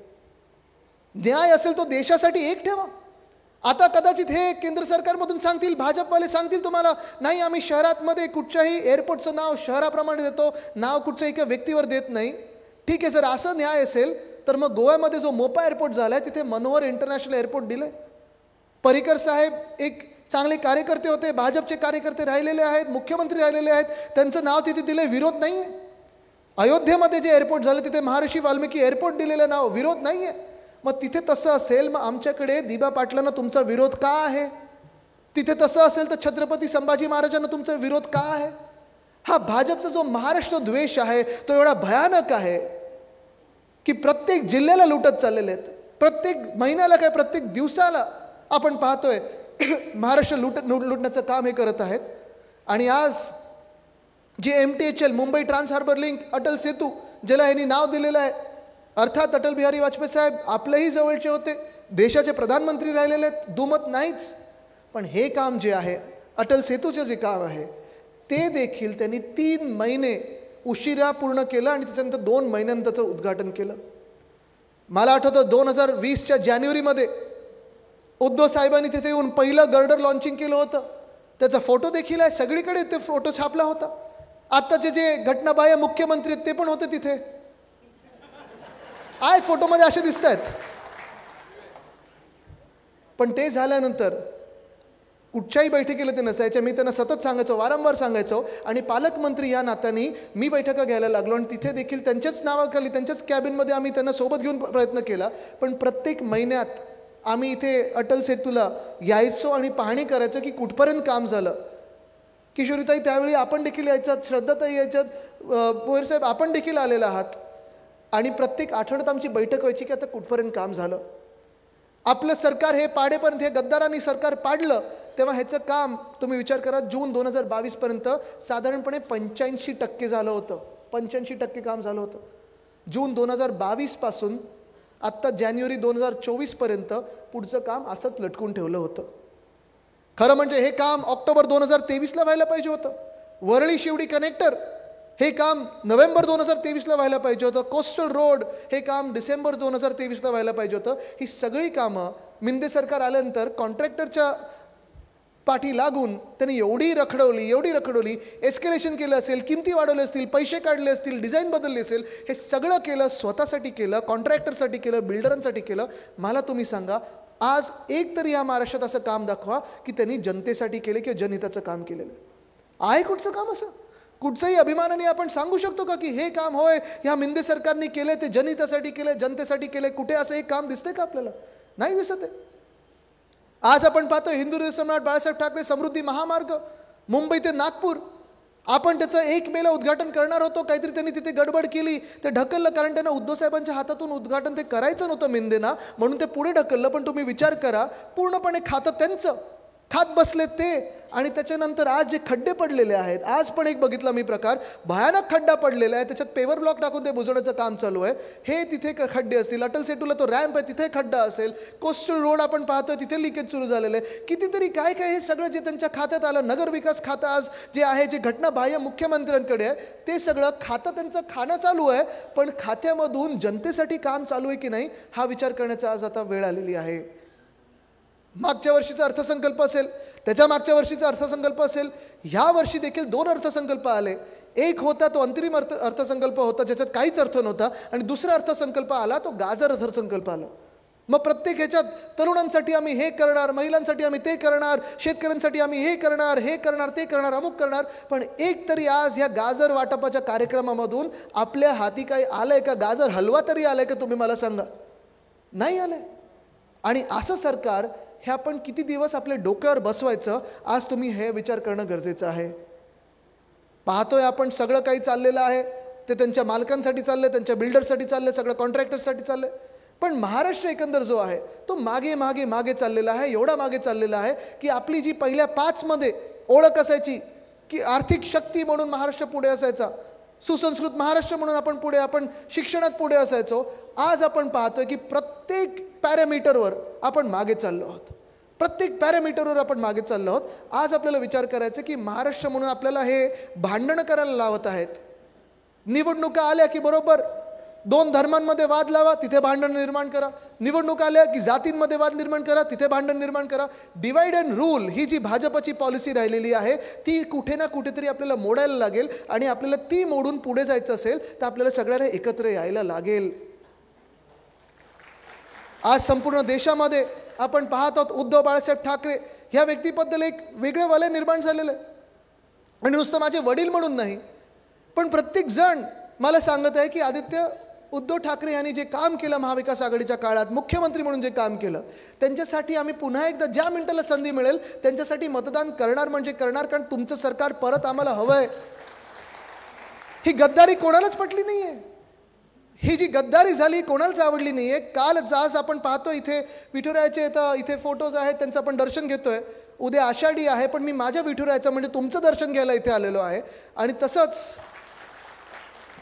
न्याय असेल तो देशासाठी एक ठेवा. आता कदाचित हे केंद्र सरकारमधून सांगतील, भाजपवाले सांगतील तुम्हाला, नाही आम्ही शहरातमध्ये कुठच्याही एअरपोर्टचं नाव शहराप्रमाणे देतो, नाव कुठच्याही एका व्यक्तीवर देत नाही. ठीक आहे, जर असं न्याय असेल तर मग गोव्यामध्ये जो मोपा एअरपोर्ट झाला आहे तिथे मनोहर इंटरनॅशनल एअरपोर्ट दिलं. पर्रिकर साहेब एक चांगले कार्यकर्ते होते, भाजपचे कार्यकर्ते राहिलेले आहेत, मुख्यमंत्री राहिलेले आहेत, त्यांचं नाव तिथे दिलं, विरोध नाही आहे. अयोध्येमध्ये जे एअरपोर्ट झालं तिथे महर्षी वाल्मिकी एअरपोर्ट दिलेलं नाव, विरोध नाही आहे. मग तिथे तसं असेल, मग आमच्याकडे दिबा पाटलांना तुमचा विरोध का आहे? तिथे तसं असेल तर छत्रपती संभाजी महाराजांना तुमचा विरोध का आहे? हा भाजपचा जो महाराष्ट्र द्वेष आहे तो एवढा भयानक आहे की प्रत्येक जिल्ह्याला लुटत चाललेले आहेत. प्रत्येक महिन्याला काय, प्रत्येक दिवसाला आपण पाहतोय महाराष्ट्र लुटण्याचं काम हे करत आहेत. आणि आज जे MTHL Mumbai trans harbour link, Atal Setu ज्याला यांनी नाव दिलेलं आहे, अर्थात अटल बिहारी वाजपेयी साहेब आपल्याही जवळचे होते, देशाचे प्रधानमंत्री राहिलेले आहेत, दुमत नाहीच. पण हे काम जे आहे, अटल सेतूचे जे काम आहे, ते देखील त्यांनी 3 महिने उशिरा पूर्ण केलं आणि त्याच्यानंतर 2 महिन्यानंतर त्याचं उद्घाटन केलं. मला आठवतं 2020च्या जानेवारीमध्ये उद्धव साहेबांनी तिथे येऊन पहिलं गर्डर लॉन्चिंग केलं होतं. त्याचा फोटो देखील आहे, सगळीकडे ते फोटो छापला होता. आत्ताचे जे घटनाबाह्य मुख्यमंत्री आहेत ते पण होते तिथे, आहेत फोटोमध्ये असे दिसत आहेत. पण ते झाल्यानंतर कुठच्याही बैठकीला ते नसायचे. मी त्यांना सतत सांगायचो, वारंवार सांगायचो. आणि पालकमंत्री या नात्याने मी बैठका घ्यायला लागलो आणि तिथे देखील त्यांच्याच नावाखाली त्यांच्याच कॅबिनमध्ये आम्ही त्यांना सोबत घेऊन प्रयत्न केला. पण प्रत्येक महिन्यात आम्ही इथे अटल सेतूला यायचो आणि पाहणी करायचो की कुठपर्यंत काम झालं. किशोरीताई त्यावेळी आपण देखील यायच्यात, श्रद्धाताई यायच्यात, भोईर साहेब आपण देखील आलेला आहात. आणि प्रत्येक आठवड्यात आमची बैठक व्हायची की आता कुठपर्यंत काम झालं. आपलं सरकार हे पाडेपर्यंत, हे गद्दारांनी सरकार पाडलं तेव्हा ह्याचं काम तुम्ही विचार करा, जून 2022पर्यंत साधारणपणे 85% झालं होतं. 85% काम झालं होतं. जून 2022 पासून आत्ता जानेवारी 2024पर्यंत पुढचं काम असंच लटकून ठेवलं होतं. खरं म्हणजे हे काम ऑक्टोबर 2023ला व्हायला पाहिजे होतं. वरळी शिवडी कनेक्टर हे काम नोव्हेंबर 2023ला व्हायला पाहिजे होतं. कोस्टल रोड हे काम डिसेंबर 2023ला व्हायला पाहिजे होतं. ही सगळी कामं मिंदे सरकार आल्यानंतर कॉन्ट्रॅक्टरच्या पाठी लागून त्यांनी एवढी रखडवली, एस्केलेशन केलं असेल, किमती वाढवले असतील, पैसे काढले असतील, डिझाईन बदलली असेल, हे सगळं केलं स्वतःसाठी केलं, कॉन्ट्रॅक्टरसाठी केलं, बिल्डरांसाठी केलं. मला तुम्ही सांगा, आज एक तरी या महाराष्ट्रात असं काम दाखवा की त्यांनी जनतेसाठी केले किंवा जनहिताचं काम केलेलं आहे कुठचं काम? असं कुठचंही अभिमानाने आपण सांगू शकतो का की हे काम होय ह्या मिंदे सरकारने केले, ते जनहितासाठी केले, जनतेसाठी केले? कुठे असं एक काम दिसतंय का आपल्याला? नाही दिसत आहे. आज आपण पाहतो हिंदू सम्राट बाळासाहेब ठाकरे समृद्धी महामार्ग मुंबई ते नागपूर, आपण त्याचं 1 मेला उद्घाटन करणार होतो. काहीतरी त्यांनी तिथे गडबड केली, ते ढकललं. कारण त्यांना उद्धव साहेबांच्या हातातून उद्घाटन ते करायचं नव्हतं मिंदेना, म्हणून ते पुढे ढकललं. पण तुम्ही विचार करा, पूर्णपणे खातं त्यांचं, खात बसले ते. आणि त्याच्यानंतर आज जे खड्डे पडलेले आहेत, आज पण एक बघितला मी प्रकार, भयानक खड्डा पडलेला आहे, त्याच्यात पेवर ब्लॉक टाकून ते बुजवण्याचं काम चालू आहे. हे तिथे खड्डे असतील, अटल सेतूला तो रॅम्प आहे तिथे खड्डा असेल, कोस्टल रोड आपण पाहतोय तिथे लिकेज सुरू झालेलं आहे. कितीतरी काय काय हे सगळं जे त्यांच्या खात्यात आलं, नगर विकास खातं आज जे आहे, जे घटना बाह्य मुख्यमंत्र्यांकडे आहे, ते सगळं खातं त्यांचं खाणं चालू आहे. पण खात्यामधून जनतेसाठी काम चालू आहे की नाही हा विचार करण्याचा आज आता वेळ आलेली आहे. मागच्या वर्षीचा अर्थसंकल्प असेल, त्याच्या मागच्या वर्षीचा अर्थसंकल्प असेल, ह्या वर्षी देखील 2 अर्थसंकल्प आले. एक होता तो अंतरिम अर्थसंकल्प होता ज्याच्यात काहीच अर्थ नव्हता, आणि दुसरा अर्थसंकल्प आला तो गाजर अर्थसंकल्प आला. मग प्रत्येक ह्याच्यात तरुणांसाठी आम्ही हे करणार, महिलांसाठी आम्ही ते करणार, शेतकऱ्यांसाठी आम्ही हे करणार, ते करणार, अमुक करणार. पण एक तरी आज ह्या गाजर वाटपाच्या कार्यक्रमामधून आपल्या हाती काही आलंय का? गाजर हलवा तरी आलाय का? तुम्ही मला सांगा. नाही आलंय. आणि असं सरकार हे आपण किती दिवस आपल्या डोक्यावर बसवायचं, आज तुम्ही हे विचार करणं गरजेचं आहे. पाहतोय आपण सगळं काही चाललेलं आहे ते त्यांच्या मालकांसाठी चाललंय, त्यांच्या बिल्डरसाठी चाललंय, सगळं कॉन्ट्रॅक्टरसाठी चाललंय. पण महाराष्ट्र एकंदर जो आहे तो मागे चाललेला आहे. एवढा मागे चाललेला आहे की आपली जी पहिल्या 5 मध्ये ओळख असायची की आर्थिक शक्ती म्हणून महाराष्ट्र पुढे असायचा, सुसंस्कृत महाराष्ट्र म्हणून आपण पुढे, आपण शिक्षणात पुढे असायचो, आज आपण पाहतोय की प्रत्येक पॅरामीटरवर आपण मागे चाललो आहोत. प्रत्येक पॅरामीटरवर आपण मागे चाललो आहोत. आज आपल्याला विचार करायचा की महाराष्ट्र म्हणून आपल्याला हे भांडणं करायला लावत आहेत. निवडणुका आल्या की बरोबर 2 धर्मांमध्ये वाद लावा, तिथे भांडण निर्माण करा. निवडणुका आल्या की जातींमध्ये वाद निर्माण करा, तिथे भांडण निर्माण करा. डिवाइड अँड रूल ही जी भाजपची पॉलिसी राहिलेली आहे ती कुठे ना कुठेतरी आपल्याला मोडायला लागेल. आणि आपल्याला ती मोडून पुढे जायचं असेल तर आपल्याला सगळ्यांना एकत्र यायला लागेल. आज संपूर्ण देशामध्ये आपण पाहत आहोत उद्धव बाळासाहेब ठाकरे ह्या व्यक्तीबद्दल एक वेगळं वलय निर्माण झालेलं आहे. आणि नुसतं माझे वडील म्हणून नाही, पण प्रत्येक जण मला सांगत आहे की आदित्य, उद्धव ठाकरे यांनी जे काम केलं महाविकास आघाडीच्या काळात, मुख्यमंत्री म्हणून जे काम केलं, त्यांच्यासाठी आम्ही पुन्हा एकदा ज्या मिनिटाला संधी मिळेल त्यांच्यासाठी मतदान करणार म्हणजे करणार. कारण तुमचं सरकार परत आम्हाला हवं आहे. ही गद्दारी कोणालाच पटली नाही आहे. ही जी गद्दारी झाली कोणालाच आवडली नाही आहे. काल आज आपण पाहतो इथे विठुरायाचे इथे फोटोज आहेत, त्यांचं आपण दर्शन घेतोय. उद्या आषाढी आहे, पण मी माझ्या विठुरायाचं म्हणजे तुमचं दर्शन घ्यायला इथे आलेलो आहे. आणि तसंच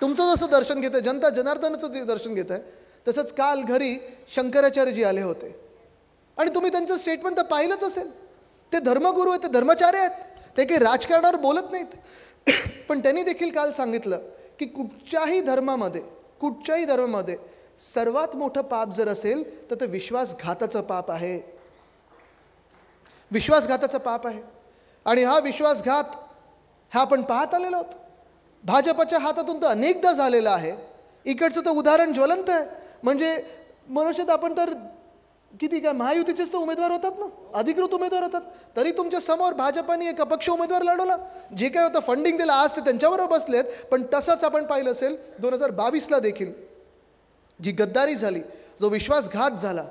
तुमचं जसं दर्शन घेत आहे, जनता जनार्दनाचं जे दर्शन घेत आहे, तसंच काल घरी शंकराचार्यजी आले होते. आणि तुम्ही त्यांचं स्टेटमेंट तर पाहिलंच असेल. ते धर्मगुरू आहेत, ते धर्माचार्य आहेत, ते काही राजकारणावर बोलत नाहीत. पण त्यांनी देखील काल सांगितलं की कुठच्याही धर्मामध्ये सर्वात मोठं पाप जर असेल तर ते विश्वासघाताचं पाप आहे. विश्वासघाताचं पाप आहे. आणि हा विश्वासघात हा आपण पाहत आलेलो आहोत. भाजपच्या हातातून तर अनेकदा झालेला आहे. इकडचं तर उदाहरण ज्वलंत आहे. म्हणजे मनुष्यात आपण तर किती काय महायुतीचेच तर उमेदवार होतात ना, अधिकृत उमेदवार होतात. तरी तुमच्या समोर भाजपाने एक अपक्ष उमेदवार लढवला. जे काय होतं फंडिंग दिलं, आज ते त्यांच्याबरोबर बसलेत. पण तसंच आपण पाहिलं असेल 2022ला देखील जी गद्दारी झाली, जो विश्वासघात झाला.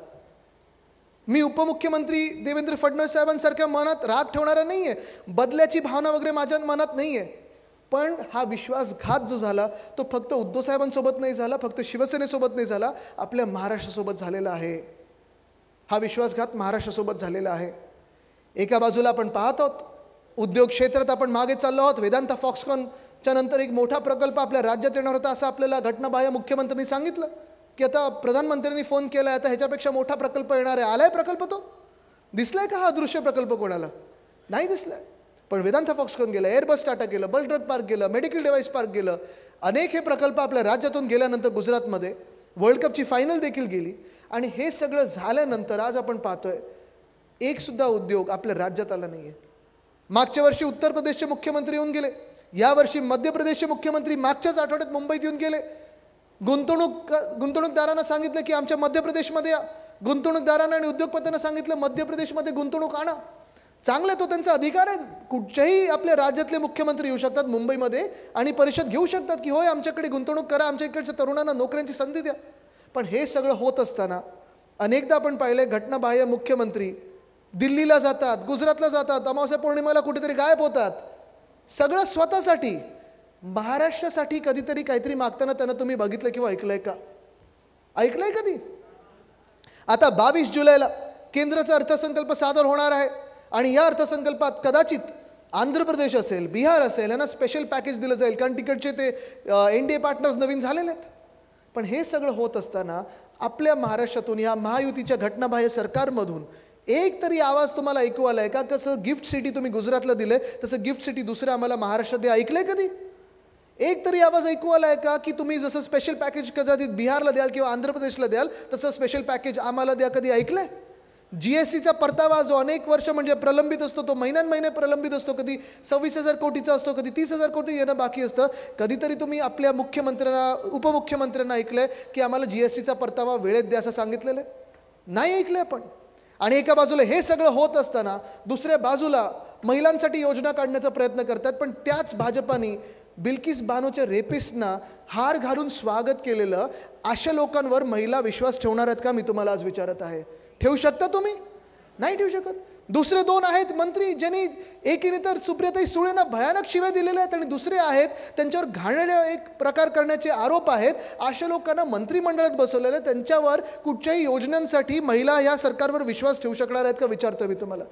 मी उपमुख्यमंत्री देवेंद्र फडणवीस साहेबांसारख्या मनात राग ठेवणारा नाही आहे, बदल्याची भावना वगैरे माझ्या मनात नाही आहे. पण हा विश्वासघात जो झाला तो फक्त उद्धव साहेबांसोबत नाही झाला, फक्त शिवसेनेसोबत नाही झाला, आपल्या महाराष्ट्रासोबत झालेला आहे. हा विश्वासघात महाराष्ट्रासोबत झालेला आहे. एका बाजूला आपण पाहत आहोत उद्योग क्षेत्रात आपण मागे चाललो आहोत. वेदांता फॉक्सकॉनच्या नंतर एक मोठा प्रकल्प आपल्या राज्यात येणार होता असं आपल्याला घटनाबाह्य मुख्यमंत्र्यांनी सांगितलं की आता प्रधानमंत्र्यांनी फोन केला आहे, आता ह्याच्यापेक्षा मोठा प्रकल्प येणार आहे. आलाय प्रकल्प, तो दिसलाय का हा दृश्य प्रकल्प कोणाला? नाही दिसलाय. पण वेदांता फॉक्सकॉन गेलं, एअरबस टाटा गेलं, बल ड्रग पार्क गेलं, मेडिकल डिव्हाइस पार्क गेलं. अनेक हे प्रकल्प आपल्या राज्यातून गेल्यानंतर गुजरातमध्ये वर्ल्ड कपची फायनल देखील गेली. आणि हे सगळं झाल्यानंतर आज आपण पाहतोय एक सुद्धा उद्योग आपल्या राज्यात आला नाही आहे. मागच्या वर्षी उत्तर प्रदेशचे मुख्यमंत्री येऊन गेले, यावर्षी मध्य प्रदेशचे मुख्यमंत्री मागच्याच आठवड्यात मुंबईत येऊन गेले. गुंतवणूकदारांना सांगितलं की आमच्या मध्य प्रदेशमध्ये या. गुंतवणूकदारांना आणि उद्योगपत्यांना सांगितलं मध्य प्रदेशमध्ये गुंतवणूक आणा. चांगला तो त्यांचा अधिकार आहे. कुठच्याही आपल्या राज्यातले मुख्यमंत्री येऊ शकतात मुंबईमध्ये आणि परिषद घेऊ शकतात की होय आमच्याकडे गुंतवणूक करा, आमच्या इकडच्या तरुणांना नोकऱ्यांची संधी द्या. पण हे सगळं होत असताना अनेकदा आपण पाहिले घटनाबाह्य मुख्यमंत्री दिल्लीला जातात, गुजरातला जातात, अमावस्या पौर्णिमेला कुठेतरी गायब होतात. सगळं स्वतःसाठी. महाराष्ट्रासाठी कधीतरी काहीतरी मागताना त्यांना तुम्ही बघितलं किंवा ऐकलंय का? ऐकलंय कधी? आता 22 जुलैला केंद्राचा अर्थसंकल्प सादर होणार आहे आणि या अर्थसंकल्पात कदाचित आंध्र प्रदेश असेल, बिहार असेल, यांना स्पेशल पॅकेज दिलं जाईल कारण तिकडचे ते NDA पार्टनर्स नवीन झालेले आहेत. पण हे सगळं होत असताना आपल्या महाराष्ट्रातून या महायुतीच्या घटनाबाह्य सरकारमधून एक तरी आवाज तुम्हाला ऐकू आलाय का? कसं गिफ्ट सिटी तुम्ही गुजरातला दिले तसं गिफ्ट सिटी दुसरं आम्हाला महाराष्ट्रात द्या. ऐकलंय कधी? एक तरी आवाज ऐकू आलाय का की तुम्ही जसं स्पेशल पॅकेज कदाचित बिहारला द्याल किंवा आंध्र प्रदेशला द्याल तसं स्पेशल पॅकेज आम्हाला द्या? कधी ऐकलंय? GSTचा परतावा जो अनेक वर्ष म्हणजे प्रलंबित असतो, तो महिने प्रलंबित असतो, कधी 26,000 कोटीचा असतो, कधी 30,000 कोटी येणं बाकी असतं. कधीतरी तुम्ही आपल्या मुख्यमंत्र्यांना उपमुख्यमंत्र्यांना ऐकलंय की आम्हाला GSTचा परतावा वेळेत द्या असं सांगितलेलं आहे? नाही ऐकलंय आपण. आणि एका बाजूला हे सगळं होत असताना दुसऱ्या बाजूला महिलांसाठी योजना काढण्याचा प्रयत्न करतात. पण त्याच भाजपाने बिल्किस बानोच्या रेपिस्टना हार घालून स्वागत केलेलं अशा लोकांवर महिला विश्वास ठेवणार आहेत का? मी तुम्हाला आज विचारत आहे. ठेवू शकता तुम्ही? नाही ठेवू शकत. दुसरे दोन आहेत मंत्री ज्यांनी एकीने तर सुप्रियाताई सुळेंना भयानक शिव्या दिलेल्या आहेत आणि दुसरे आहेत त्यांच्यावर घाणेरड्या एक प्रकार करण्याचे आरोप आहेत. अशा लोकांना मंत्रिमंडळात बसवलेले, त्यांच्यावर कुठच्याही योजनांसाठी महिला या सरकारवर विश्वास ठेवू शकणार आहेत का विचारतो मी तुम्हाला?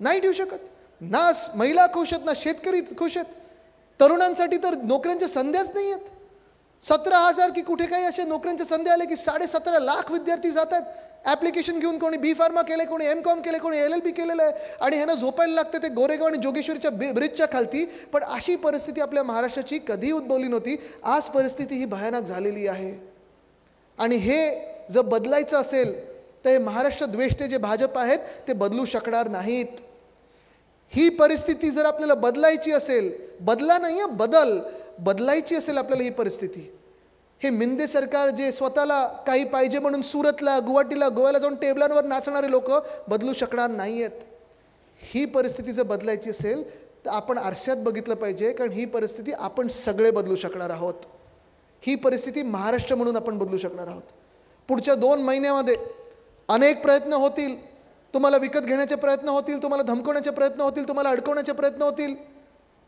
नाही ठेवू शकत. ना महिला खुश आहेत, ना शेतकरी खुश आहेत. तरुणांसाठी तर नोकऱ्यांच्या संध्याच नाही आहेत. 17,000 की कुठे काही अशा नोकऱ्यांच्या संध्या आल्या की 17.5 लाख विद्यार्थी जातात ॲप्लिकेशन घेऊन. कोणी B फार्मा केले, कोणी MCOM केले, कोणी LLB केलेलं आहे आणि ह्यांना झोपायला लागते ते गोरेगाव आणि जोगेश्वरीच्या ब्रिजच्या खालती. पण अशी परिस्थिती आपल्या महाराष्ट्राची कधी उद्भवली नव्हती. आज परिस्थिती ही भयानक झालेली आहे. आणि हे जर बदलायचं असेल तर हे महाराष्ट्र द्वेष्टे जे भाजप आहेत ते बदलू शकणार नाहीत. ही परिस्थिती जर आपल्याला बदलायची असेल, बदलायची असेल आपल्याला ही परिस्थिती, हे मिंदे सरकार जे स्वतःला काही पाहिजे म्हणून सुरतला, गुवाहाटीला, गोव्याला जाऊन टेबलांवर नाचणारे लोक बदलू शकणार नाही आहेत. ही परिस्थिती जर बदलायची असेल तर आपण आरशात बघितलं पाहिजे, कारण ही परिस्थिती आपण सगळे बदलू शकणार आहोत. ही परिस्थिती महाराष्ट्र म्हणून आपण बदलू शकणार आहोत. पुढच्या 2 महिन्यामध्ये अनेक प्रयत्न होतील. तुम्हाला विकत घेण्याचे प्रयत्न होतील, तुम्हाला धमकवण्याचे प्रयत्न होतील, तुम्हाला अडकवण्याचे प्रयत्न होतील,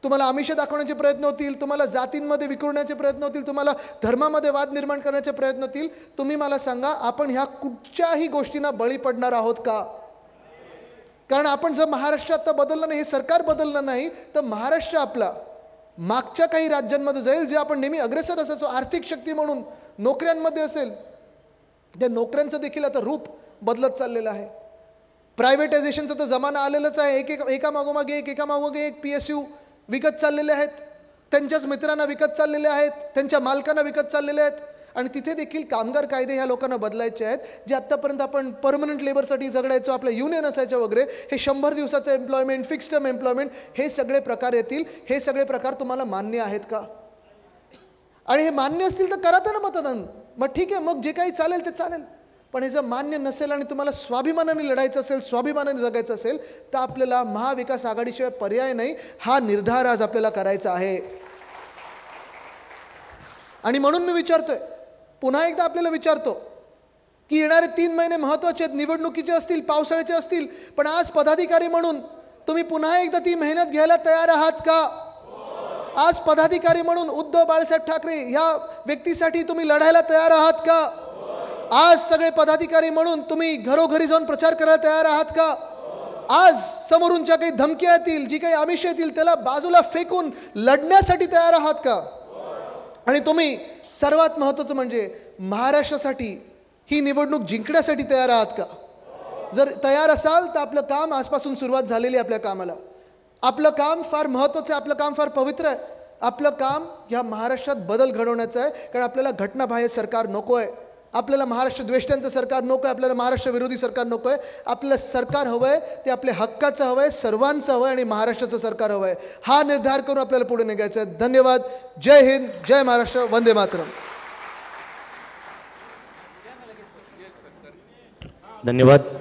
तुम्हाला आमिष दाखवण्याचे प्रयत्न होतील, तुम्हाला जातींमध्ये विखुरण्याचे प्रयत्न होतील, तुम्हाला धर्मामध्ये वाद निर्माण करण्याचे प्रयत्न होतील. तुम्ही मला सांगा, आपण ह्या कुठच्याही गोष्टींना बळी पडणार आहोत का? कारण आपण जर महाराष्ट्र आता बदललं नाही, हे सरकार बदललं नाही, तर महाराष्ट्र आपला मागच्या काही राज्यांमध्ये जाईल जे आपण नेहमी अग्रेसर असायचो आर्थिक शक्ती म्हणून. नोकऱ्यांमध्ये असेल, त्या नोकऱ्यांचं देखील आता रूप बदलत चाललेलं आहे. प्रायव्हेटायझेशनचा तर जमाना आलेलाच आहे. एका मागोमागे एक PSU विकत चाललेले आहेत, त्यांच्याच मित्रांना विकत चाललेले आहेत, त्यांच्या मालकांना विकत चाललेले आहेत. आणि तिथे देखील कामगार कायदे ह्या लोकांना बदलायचे आहेत. जे आत्तापर्यंत आपण परमनंट लेबरसाठी झगडायचो, आपल्या युनियन असायच्या वगैरे, हे 100 दिवसाचं एम्प्लॉयमेंट, फिक्स्ड टर्म एम्प्लॉयमेंट, हे सगळे प्रकार येतील. हे सगळे प्रकार तुम्हाला मान्य आहेत का? आणि हे मान्य असतील तर करा तर ना मतदान. मग ठीक आहे, मग जे काही चालेल ते चालेल. पण हे जर मान्य नसेल आणि तुम्हाला स्वाभिमानाने लढायचं असेल, स्वाभिमानाने जगायचं असेल, तर आपल्याला महाविकास आघाडीशिवाय पर्याय नाही. हा निर्धार आज आपल्याला करायचा आहे. आणि म्हणून मी विचारतोय, पुन्हा एकदा आपल्याला विचारतो की येणारे 3 महिने महत्त्वाचे आहेत, निवडणुकीचे असतील, पावसाळ्याचे असतील, पण आज पदाधिकारी म्हणून तुम्ही पुन्हा एकदा ती मेहनत घ्यायला तयार आहात का? आज पदाधिकारी म्हणून उद्धव बाळासाहेब ठाकरे ह्या व्यक्तीसाठी तुम्ही लढायला तयार आहात का? आज सगळे पदाधिकारी म्हणून तुम्ही घरोघरी जाऊन प्रचार करायला तयार आहात का? आज समोरून ज्या काही धमक्या येतील, जी काही आमिष येतील, त्याला बाजूला फेकून लढण्यासाठी तयार आहात का? आणि तुम्ही सर्वात महत्त्वाचं म्हणजे महाराष्ट्रासाठी ही निवडणूक जिंकण्यासाठी तयार आहात का? जर तयार असाल तर आपलं काम आजपासून सुरुवात झालेली आहे. आपल्या कामाला आपलं काम फार महत्त्वाचं आहे, आपलं काम फार पवित्र आहे. आपलं काम ह्या महाराष्ट्रात बदल घडवण्याचं आहे. कारण आपल्याला घटनाबाह्य सरकार नको आहे, आपल्याला महाराष्ट्र द्वेष्ट्यांचं सरकार नको आहे, आपल्याला महाराष्ट्र विरोधी सरकार नको आहे. आपलं सरकार हवं आहे ते आपल्या हक्काचं हवं आहे, सर्वांचं हवं आहे आणि महाराष्ट्राचं सरकार हवं आहे. हा निर्धार करून आपल्याला पुढे निघायचं आहे. धन्यवाद. जय हिंद, जय महाराष्ट्र, वंदे मातरम. धन्यवाद.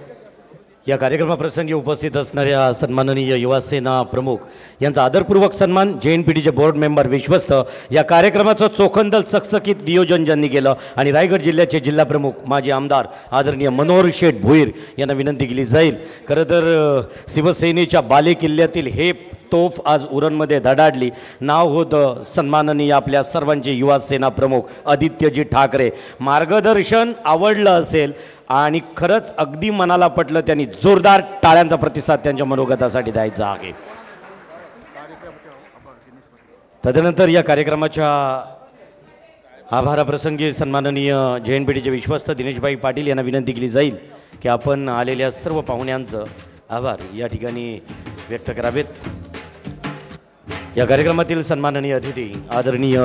या कार्यक्रमाप्रसंगी उपस्थित असणाऱ्या सन्माननीय युवासेना प्रमुख यांचा आदरपूर्वक सन्मान. JNPTचे बोर्ड मेंबर विश्वस्त या कार्यक्रमाचं चोखंदल चकचकीत नियोजन ज्यांनी केलं आणि रायगड जिल्ह्याचे जिल्हा प्रमुख माजी आमदार आदरणीय मनोहर शेठ भोईर यांना विनंती केली जाईल. खरं तर शिवसेनेच्या बालेकिल्ल्यातील हे तोफ आज उरणमध्ये धडाडली. नाव होतं सन्माननीय आपल्या सर्वांचे युवा सेना प्रमुख आदित्यजी ठाकरे. मार्गदर्शन आवडलं असेल आणि खरंच अगदी मनाला पटलं, त्यांनी जोरदार टाळ्यांचा प्रतिसाद त्यांच्या मनोगतासाठी द्यायचा आहे. तदनंतर या कार्यक्रमाच्या आभाराप्रसंगी सन्माननीय JNPTचे विश्वस्त दिनेशभाई पाटील यांना विनंती केली जाईल की आपण आलेल्या सर्व पाहुण्यांचं आभार या ठिकाणी व्यक्त करावेत. या कार्यक्रमातील सन्माननीय अतिथी आदरणीय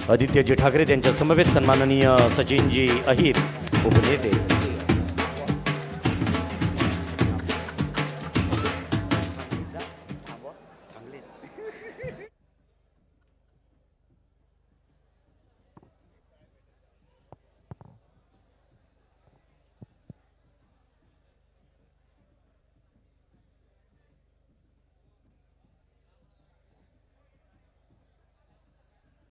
आदित्यजी ठाकरे, त्यांच्या समवेत सन्माननीय सचिनजी अहिर उपनेते